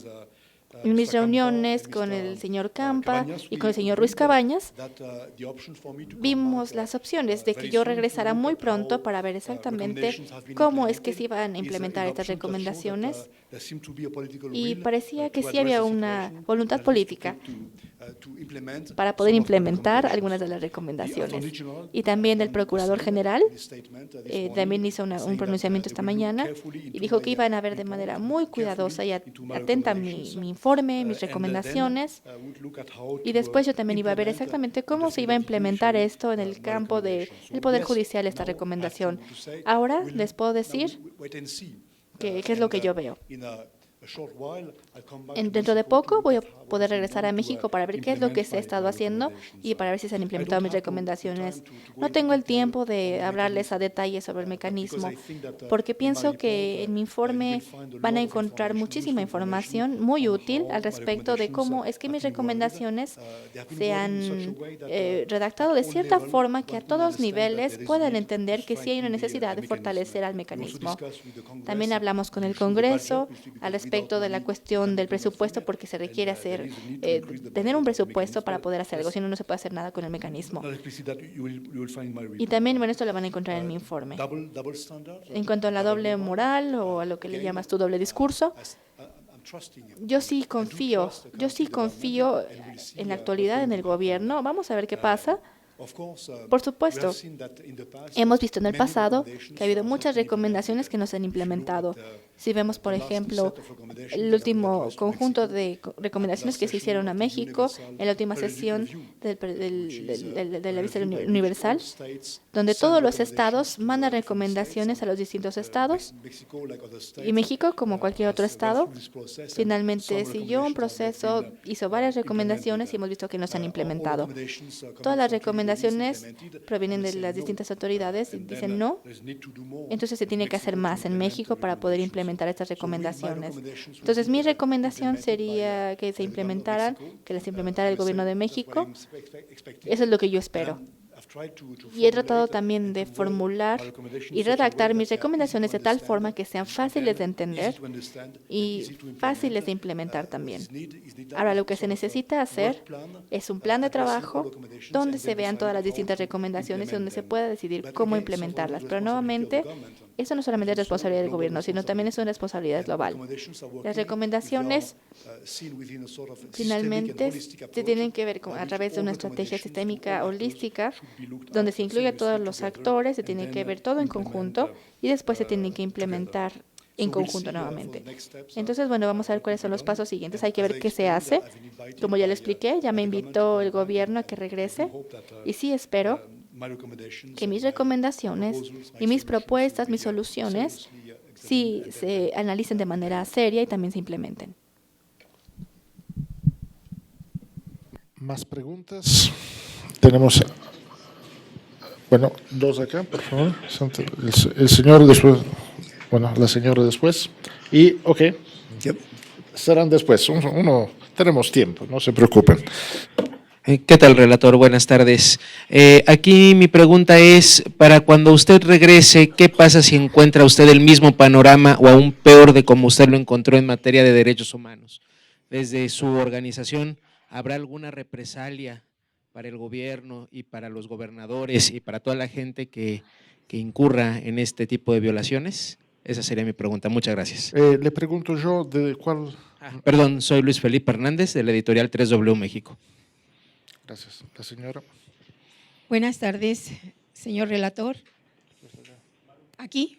en mis reuniones con el señor Campa y con el señor Ruiz Cabañas, vimos las opciones de que yo regresara muy pronto para ver exactamente cómo es que se iban a implementar estas recomendaciones. Y parecía que sí había una voluntad política para poder implementar algunas de las recomendaciones. Y también el Procurador General también hizo un pronunciamiento esta mañana y dijo que iban a ver de manera muy cuidadosa y atenta mi informe, mis recomendaciones. Y después yo también iba a ver exactamente cómo se iba a implementar esto en el campo del Poder Judicial, esta recomendación. Ahora les puedo decir qué es lo que yo veo. Dentro de poco voy a poder regresar a México para ver qué es lo que se ha estado haciendo y para ver si se han implementado mis recomendaciones. No tengo el tiempo de hablarles a detalle sobre el mecanismo, porque pienso que en mi informe van a encontrar muchísima información muy útil al respecto de cómo es que mis recomendaciones se han redactado de cierta forma que a todos niveles puedan entender que sí hay una necesidad de fortalecer al mecanismo. También hablamos con el Congreso al respecto de la cuestión del presupuesto, porque se requiere tener un presupuesto para poder hacer algo, si no, no se puede hacer nada con el mecanismo. Y también, bueno, esto lo van a encontrar en mi informe. En cuanto a la doble moral o a lo que le llamas tu doble discurso, yo sí confío en la actualidad en el gobierno. Vamos a ver qué pasa. Por supuesto, hemos visto en el pasado que ha habido muchas recomendaciones que no se han implementado. Si vemos, por ejemplo, el último conjunto de recomendaciones que se hicieron a México en la última sesión de la Vista Universal, donde todos los estados mandan recomendaciones a los distintos estados, y México, como cualquier otro estado, finalmente siguió un proceso, hizo varias recomendaciones y hemos visto que no se han implementado. Todas las recomendaciones provienen de las distintas autoridades y dicen no, entonces se tiene que hacer más en México para poder implementar estas recomendaciones. Entonces, mi recomendación sería que se implementaran, que las implementara el gobierno de México. Eso es lo que yo espero. Y he tratado también de formular y redactar mis recomendaciones de tal forma que sean fáciles de entender y fáciles de implementar también. Ahora, lo que se necesita hacer es un plan de trabajo donde se vean todas las distintas recomendaciones y donde se pueda decidir cómo implementarlas. Pero nuevamente, eso no solamente es responsabilidad del gobierno, sino también es una responsabilidad global. Las recomendaciones finalmente se tienen que ver a través de una estrategia sistémica holística donde se incluye a todos los actores, se tiene que ver todo en conjunto y después se tienen que implementar en conjunto nuevamente. Entonces, bueno, vamos a ver cuáles son los pasos siguientes. Hay que ver qué se hace. Como ya le expliqué, ya me invitó el gobierno a que regrese y sí espero que mis recomendaciones y mis propuestas, mis soluciones, sí se analicen de manera seria y también se implementen. ¿Más preguntas? Tenemos, bueno, dos acá, por favor. El señor después, bueno, la señora después. Y, ok, serán después. Tenemos tiempo, no se preocupen. ¿Qué tal, relator? Buenas tardes. Aquí mi pregunta es, para cuando usted regrese, ¿qué pasa si encuentra usted el mismo panorama o aún peor de como usted lo encontró en materia de derechos humanos? Desde su organización, ¿habrá alguna represalia para el gobierno y para los gobernadores y para toda la gente que incurra en este tipo de violaciones? Esa sería mi pregunta. Muchas gracias. Le pregunto yo de cuál… Perdón, soy Luis Felipe Hernández, de la editorial 3W México. Gracias. La señora. Buenas tardes, señor relator. ¿Aquí?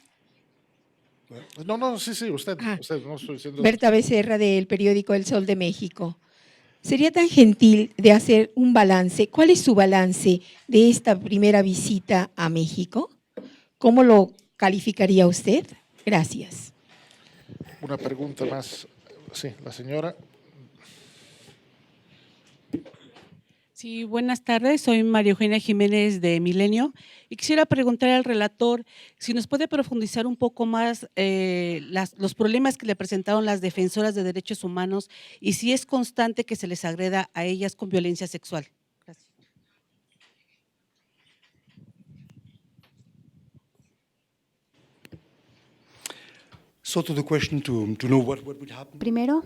No, sí, usted no estoy diciendo… Berta Becerra, del periódico El Sol de México. ¿Sería tan gentil de hacer un balance? ¿Cuál es su balance de esta primera visita a México? ¿Cómo lo calificaría usted? Gracias. Una pregunta más. Sí, la señora. Sí, buenas tardes. Soy María Eugenia Jiménez de Milenio y quisiera preguntar al relator si nos puede profundizar un poco más los problemas que le presentaron las defensoras de derechos humanos y si es constante que se les agreda a ellas con violencia sexual. Gracias. So to the question to know what would happen. Primero,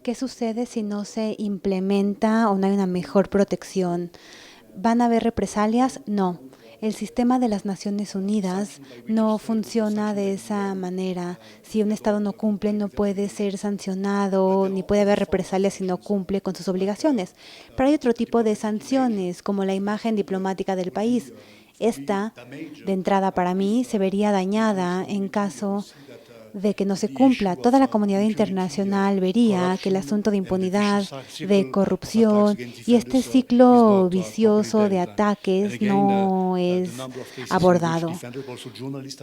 ¿qué sucede si no se implementa o no hay una mejor protección? ¿Van a haber represalias? No. El sistema de las Naciones Unidas no funciona de esa manera. Si un Estado no cumple, no puede ser sancionado, ni puede haber represalias si no cumple con sus obligaciones. Pero hay otro tipo de sanciones, como la imagen diplomática del país. Esta, de entrada para mí, se vería dañada en caso de que no se cumpla. Toda la comunidad internacional vería que el asunto de impunidad, de corrupción y este ciclo vicioso de ataques no es abordado.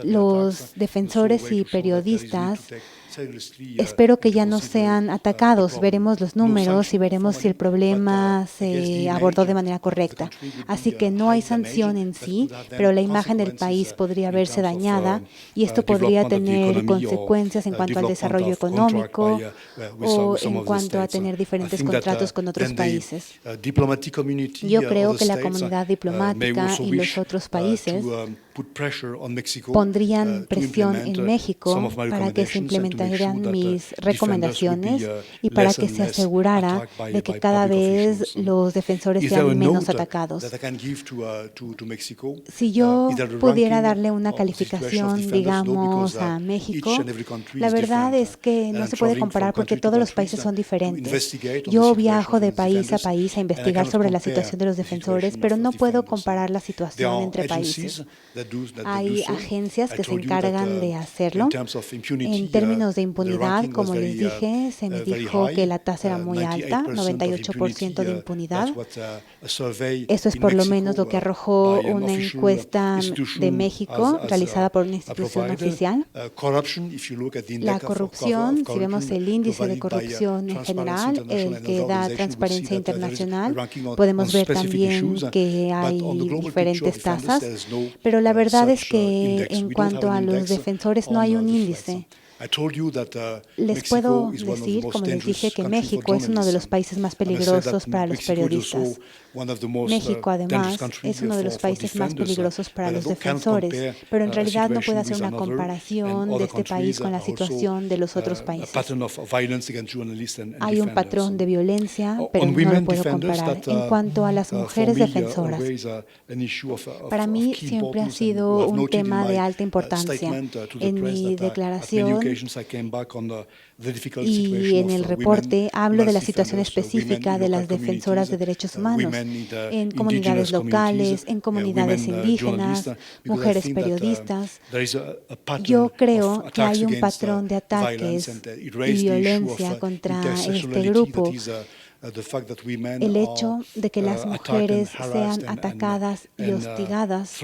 Los defensores y periodistas espero que ya no sean atacados. Veremos los números y veremos si el problema se abordó de manera correcta. Así que no hay sanción en sí, pero la imagen del país podría verse dañada y esto podría tener consecuencias en cuanto al desarrollo económico o en cuanto a tener diferentes contratos con otros países. Yo creo que la comunidad diplomática y los otros países pondrían presión en México para que se implementaran mis recomendaciones y para que se asegurara de que cada vez los defensores sean menos atacados. Si yo pudiera darle una calificación, digamos, a México, la verdad es que no se puede comparar porque todos los países son diferentes. Yo viajo de país a investigar sobre la situación de los defensores, pero no puedo comparar la situación entre países. Hay agencias que se encargan de hacerlo. En términos de impunidad, como les dije, se me dijo que la tasa era muy alta, 98% de impunidad. Eso es por lo menos lo que arrojó una encuesta de México realizada por una institución oficial. La corrupción, si vemos el índice de corrupción en general, el que da Transparencia Internacional, podemos ver también que hay diferentes tasas, pero la verdad es que en cuanto a los defensores no hay un índice. Les puedo decir, como les dije, que México es uno de los países más peligrosos para los periodistas. México, además, es uno de los países más peligrosos para los defensores, pero en realidad no puede hacer una comparación de este país con la situación de los otros países. Hay un patrón de violencia, pero no lo puedo comparar. En cuanto a las mujeres defensoras, para mí siempre ha sido un tema de alta importancia. En mi declaración y en el reporte hablo de la situación específica de las defensoras de derechos humanos en comunidades locales, en comunidades indígenas, mujeres periodistas. Yo creo que hay un patrón de ataques y violencia contra este grupo. el hecho de que las mujeres sean atacadas y hostigadas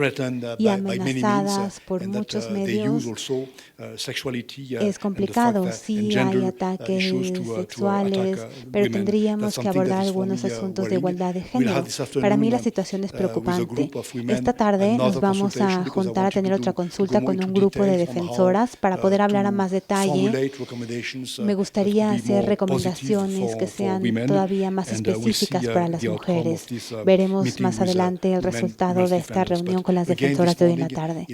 y amenazadas por muchos medios es complicado. Sí hay ataques sexuales, pero tendríamos que abordar algunos asuntos de igualdad de género. Para mí la situación es preocupante. Esta tarde nos vamos a juntar a tener otra consulta con un grupo de defensoras para poder hablar a más detalle. Me gustaría hacer recomendaciones que sean todavía más específicas para las mujeres. Veremos más adelante el resultado de esta reunión con las defensoras de hoy en la tarde.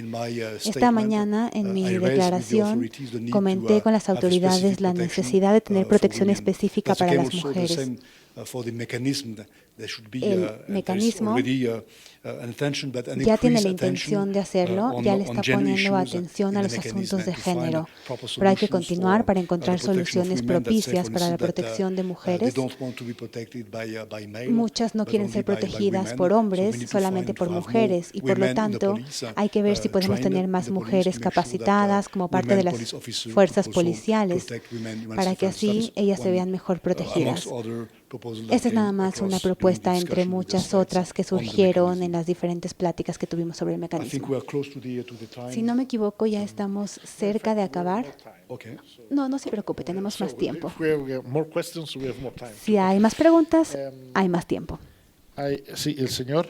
Esta mañana, en mi declaración, comenté con las autoridades la necesidad de tener protección específica para las mujeres. El mecanismo ya tiene la intención de hacerlo, ya le está poniendo atención a los asuntos de género, pero hay que continuar para encontrar soluciones propicias para la protección de mujeres. Muchas no quieren ser protegidas por hombres, solamente por mujeres, y por lo tanto hay que ver si podemos tener más mujeres capacitadas como parte de las fuerzas policiales para que así ellas se vean mejor protegidas. Esa es nada más una propuesta entre muchas otras que surgieron en las diferentes pláticas que tuvimos sobre el mecanismo. Si no me equivoco, ya estamos cerca de acabar. No, no se preocupe, tenemos más tiempo. Si hay más preguntas, hay más tiempo. Sí, el señor.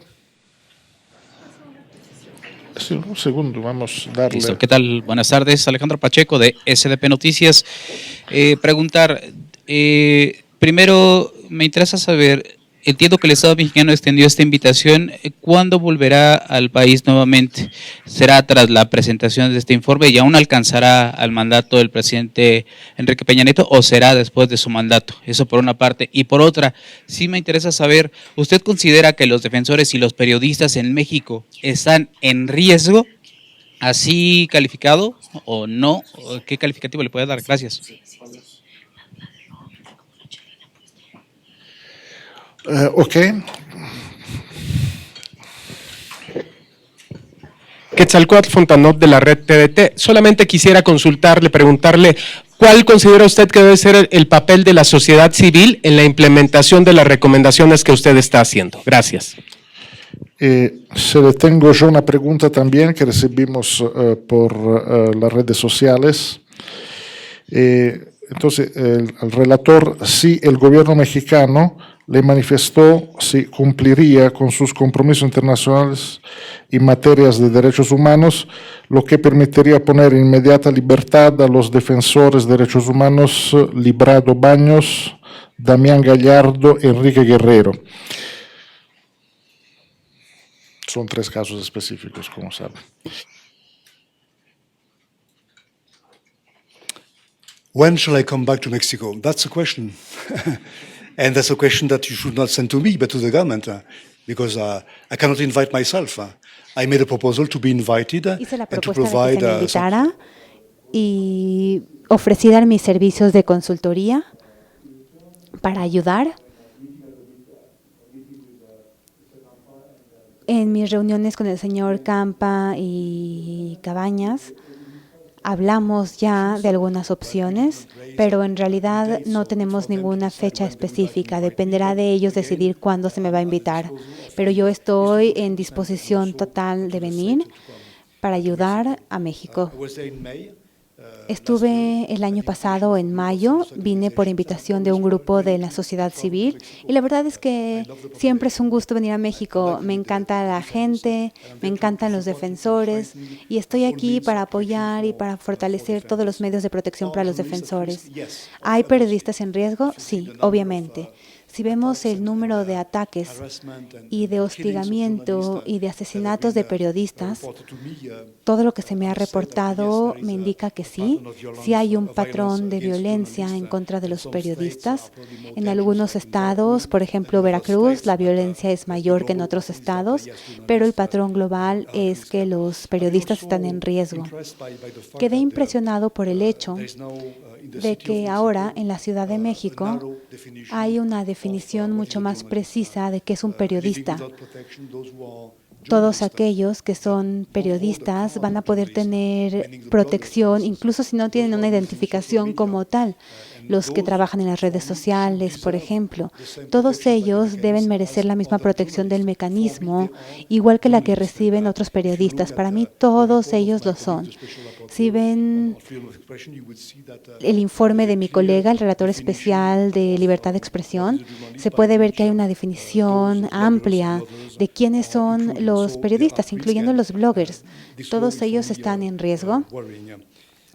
Sí, un segundo, vamos a darle. Listo. ¿Qué tal? Buenas tardes, Alejandro Pacheco de SDP Noticias. Preguntar, primero me interesa saber, entiendo que el Estado mexicano extendió esta invitación, ¿cuándo volverá al país nuevamente? ¿Será tras la presentación de este informe y aún alcanzará al mandato del presidente Enrique Peña Nieto o será después de su mandato? Eso por una parte. Y por otra, sí me interesa saber, ¿usted considera que los defensores y los periodistas en México están en riesgo? ¿Así calificado o no? ¿Qué calificativo le puede dar? Gracias. Ok. Quetzalcóatl Fontanot de la red TDT. Solamente quisiera consultarle, preguntarle, ¿cuál considera usted que debe ser el papel de la sociedad civil en la implementación de las recomendaciones que usted está haciendo? Gracias. Se le tengo yo una pregunta también que recibimos por las redes sociales. Entonces, el relator, sí, el gobierno mexicano le manifestó si cumpliría con sus compromisos internacionales en materias de derechos humanos, lo que permitiría poner en inmediata libertad a los defensores de derechos humanos Librado Baños, Damián Gallardo, Enrique Guerrero. Son 3 casos específicos, como saben. When shall I come back to Mexico? That's the question. And that's a question that you should not send to me, but to the government, because I cannot invite myself. I made a proposal to be invited Hice la and to propuesta de que se me provide invitara y ofrecí dar mis servicios de consultoría para ayudar. En mis reuniones con el señor Campa y Cabañas, hablamos ya de algunas opciones, pero en realidad no tenemos ninguna fecha específica. Dependerá de ellos decidir cuándo se me va a invitar. Pero yo estoy en disposición total de venir para ayudar a México. Estuve el año pasado, en mayo, vine por invitación de un grupo de la sociedad civil y la verdad es que siempre es un gusto venir a México. Me encanta la gente, me encantan los defensores y estoy aquí para apoyar y para fortalecer todos los medios de protección para los defensores. ¿Hay periodistas en riesgo? Sí, obviamente. Si vemos el número de ataques y de hostigamiento y de asesinatos de periodistas, todo lo que se me ha reportado me indica que sí hay un patrón de violencia en contra de los periodistas. En algunos estados, por ejemplo Veracruz, la violencia es mayor que en otros estados, pero el patrón global es que los periodistas están en riesgo. Quedé impresionado por el hecho de que ahora en la Ciudad de México hay una definición mucho más precisa de qué es un periodista. Todos aquellos que son periodistas van a poder tener protección, incluso si no tienen una identificación como tal. los que trabajan en las redes sociales, por ejemplo. Todos ellos deben merecer la misma protección del mecanismo, igual que la que reciben otros periodistas. Para mí, todos ellos lo son. Si ven el informe de mi colega, el relator especial de libertad de expresión, se puede ver que hay una definición amplia de quiénes son los periodistas, incluyendo los bloggers. Todos ellos están en riesgo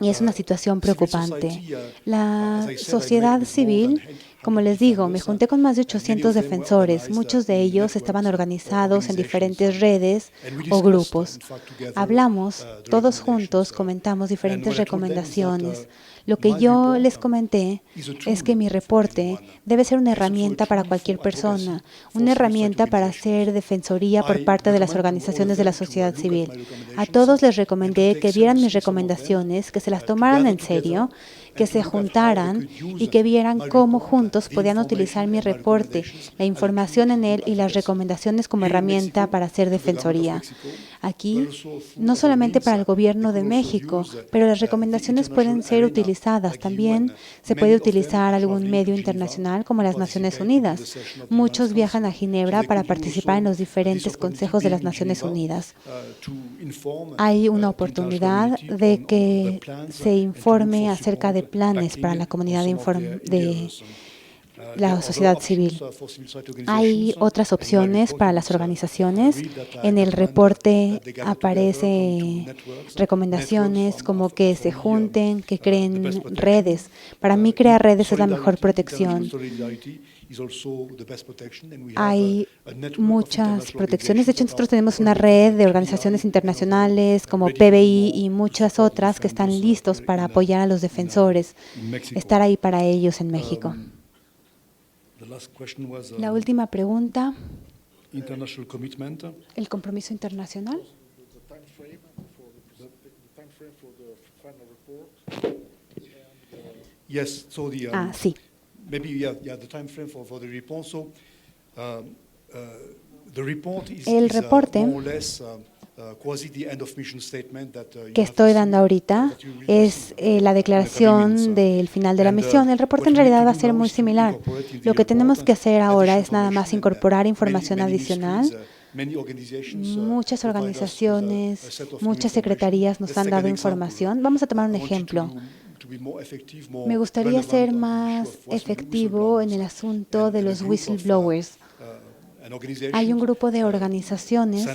y es una situación preocupante. La sociedad civil, como les digo, me junté con más de 800 defensores. Muchos de ellos estaban organizados en diferentes redes o grupos. Hablamos, todos juntos, comentamos diferentes recomendaciones. Lo que yo les comenté es que mi reporte debe ser una herramienta para cualquier persona, una herramienta para hacer defensoría por parte de las organizaciones de la sociedad civil. A todos les recomendé que vieran mis recomendaciones, que se las tomaran en serio, que se juntaran y que vieran cómo juntos podían utilizar mi reporte, la información en él y las recomendaciones como herramienta para hacer defensoría. Aquí, no solamente para el gobierno de México, pero las recomendaciones pueden ser utilizadas. También se puede utilizar algún medio internacional como las Naciones Unidas. Muchos viajan a Ginebra para participar en los diferentes consejos de las Naciones Unidas. Hay una oportunidad de que se informe acerca de planes para la comunidad de la sociedad civil. Hay otras opciones para las organizaciones. En el reporte aparecen recomendaciones como que se junten, que creen redes. Para mí, crear redes es la mejor protección. Hay muchas protecciones. De hecho, nosotros tenemos una red de organizaciones internacionales como PBI y muchas otras que están listos para apoyar a los defensores, estar ahí para ellos en México. La última pregunta, ¿el compromiso internacional? Sí. El reporte que estoy dando ahorita es la declaración del final de la misión. El reporte en realidad va a ser muy similar. Lo que tenemos que hacer ahora es nada más incorporar información adicional. Muchas organizaciones, muchas secretarías nos han dado información. Vamos a tomar un ejemplo. Me gustaría ser más efectivo en el asunto de los whistleblowers. Hay un grupo de organizaciones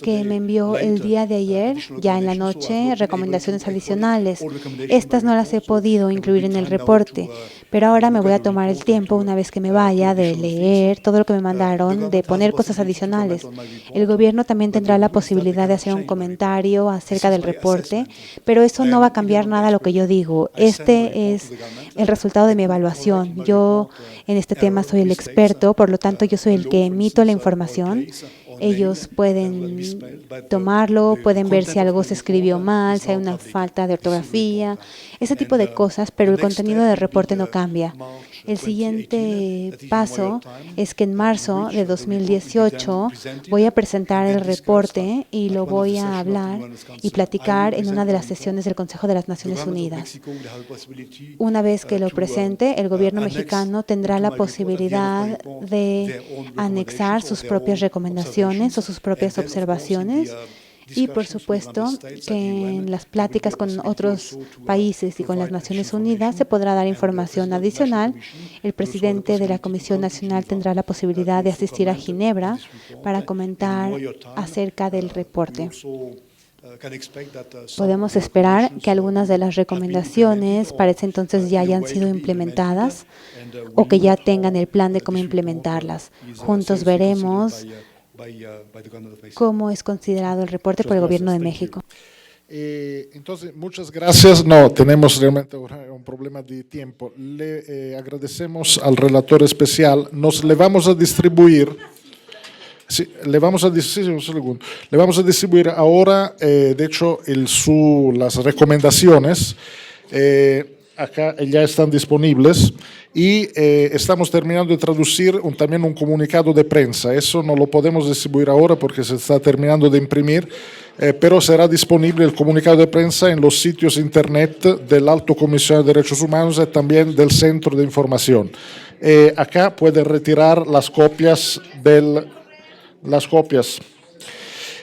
que me envió el día de ayer, ya en la noche, recomendaciones adicionales. Estas no las he podido incluir en el reporte, pero ahora me voy a tomar el tiempo, una vez que me vaya, de leer todo lo que me mandaron, de poner cosas adicionales. El gobierno también tendrá la posibilidad de hacer un comentario acerca del reporte, pero eso no va a cambiar nada lo que yo digo. Este es el resultado de mi evaluación. Yo en este tema soy el experto, por lo tanto yo soy el que emito la información. Ellos pueden tomarlo, pueden ver si algo se escribió mal, si hay una falta de ortografía, ese tipo de cosas, pero el contenido del reporte no cambia. El siguiente paso es que en marzo de 2018 voy a presentar el reporte y lo voy a hablar y platicar en una de las sesiones del Consejo de las Naciones Unidas. Una vez que lo presente, el gobierno mexicano tendrá la posibilidad de anexar sus propias recomendaciones o sus propias observaciones. Y, por supuesto, que en las pláticas con otros países y con las Naciones Unidas se podrá dar información adicional. El presidente de la Comisión Nacional tendrá la posibilidad de asistir a Ginebra para comentar acerca del reporte. Podemos esperar que algunas de las recomendaciones para ese entonces ya hayan sido implementadas o que ya tengan el plan de cómo implementarlas. Juntos veremos cómo es considerado el reporte por el Gobierno de México. Entonces, muchas gracias. No, tenemos realmente un problema de tiempo. Le agradecemos al relator especial. Le vamos a distribuir. Sí, le vamos a distribuir ahora, de hecho, las recomendaciones. acá ya están disponibles y estamos terminando de traducir también un comunicado de prensa. Eso no lo podemos distribuir ahora porque se está terminando de imprimir, pero será disponible el comunicado de prensa en los sitios internet del Alto Comisionado de Derechos Humanos y también del Centro de Información. Acá pueden retirar las copias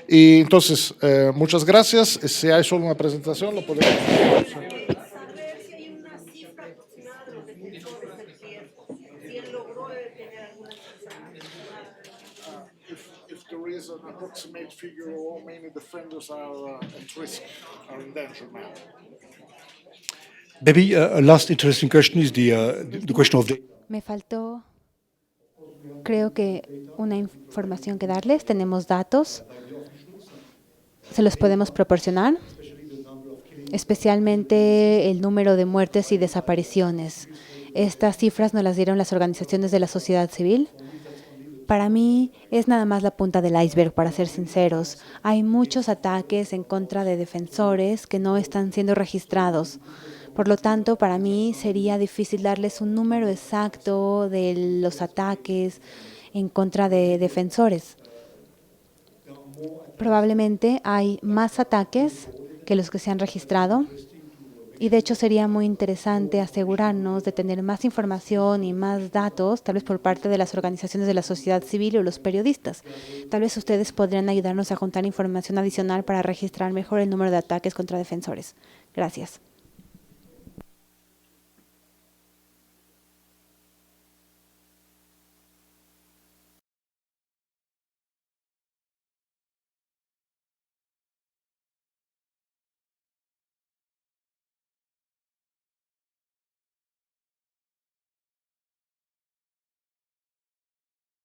Y entonces, muchas gracias. Si hay solo una presentación, lo podemos hacer. If there is an approximate figure, or many defenders are at risk, are in danger now. Maybe a last interesting question is the question of the. Me faltó, creo que, una información que darles. Tenemos datos, se los podemos proporcionar, especialmente el número de muertes y desapariciones. Estas cifras nos las dieron las organizaciones de la sociedad civil. Para mí es nada más la punta del iceberg, para ser sinceros. Hay muchos ataques en contra de defensores que no están siendo registrados. Por lo tanto, para mí sería difícil darles un número exacto de los ataques en contra de defensores. Probablemente hay más ataques que los que se han registrado. Y de hecho sería muy interesante asegurarnos de tener más información y más datos, tal vez por parte de las organizaciones de la sociedad civil o los periodistas. Tal vez ustedes podrían ayudarnos a juntar información adicional para registrar mejor el número de ataques contra defensores. Gracias.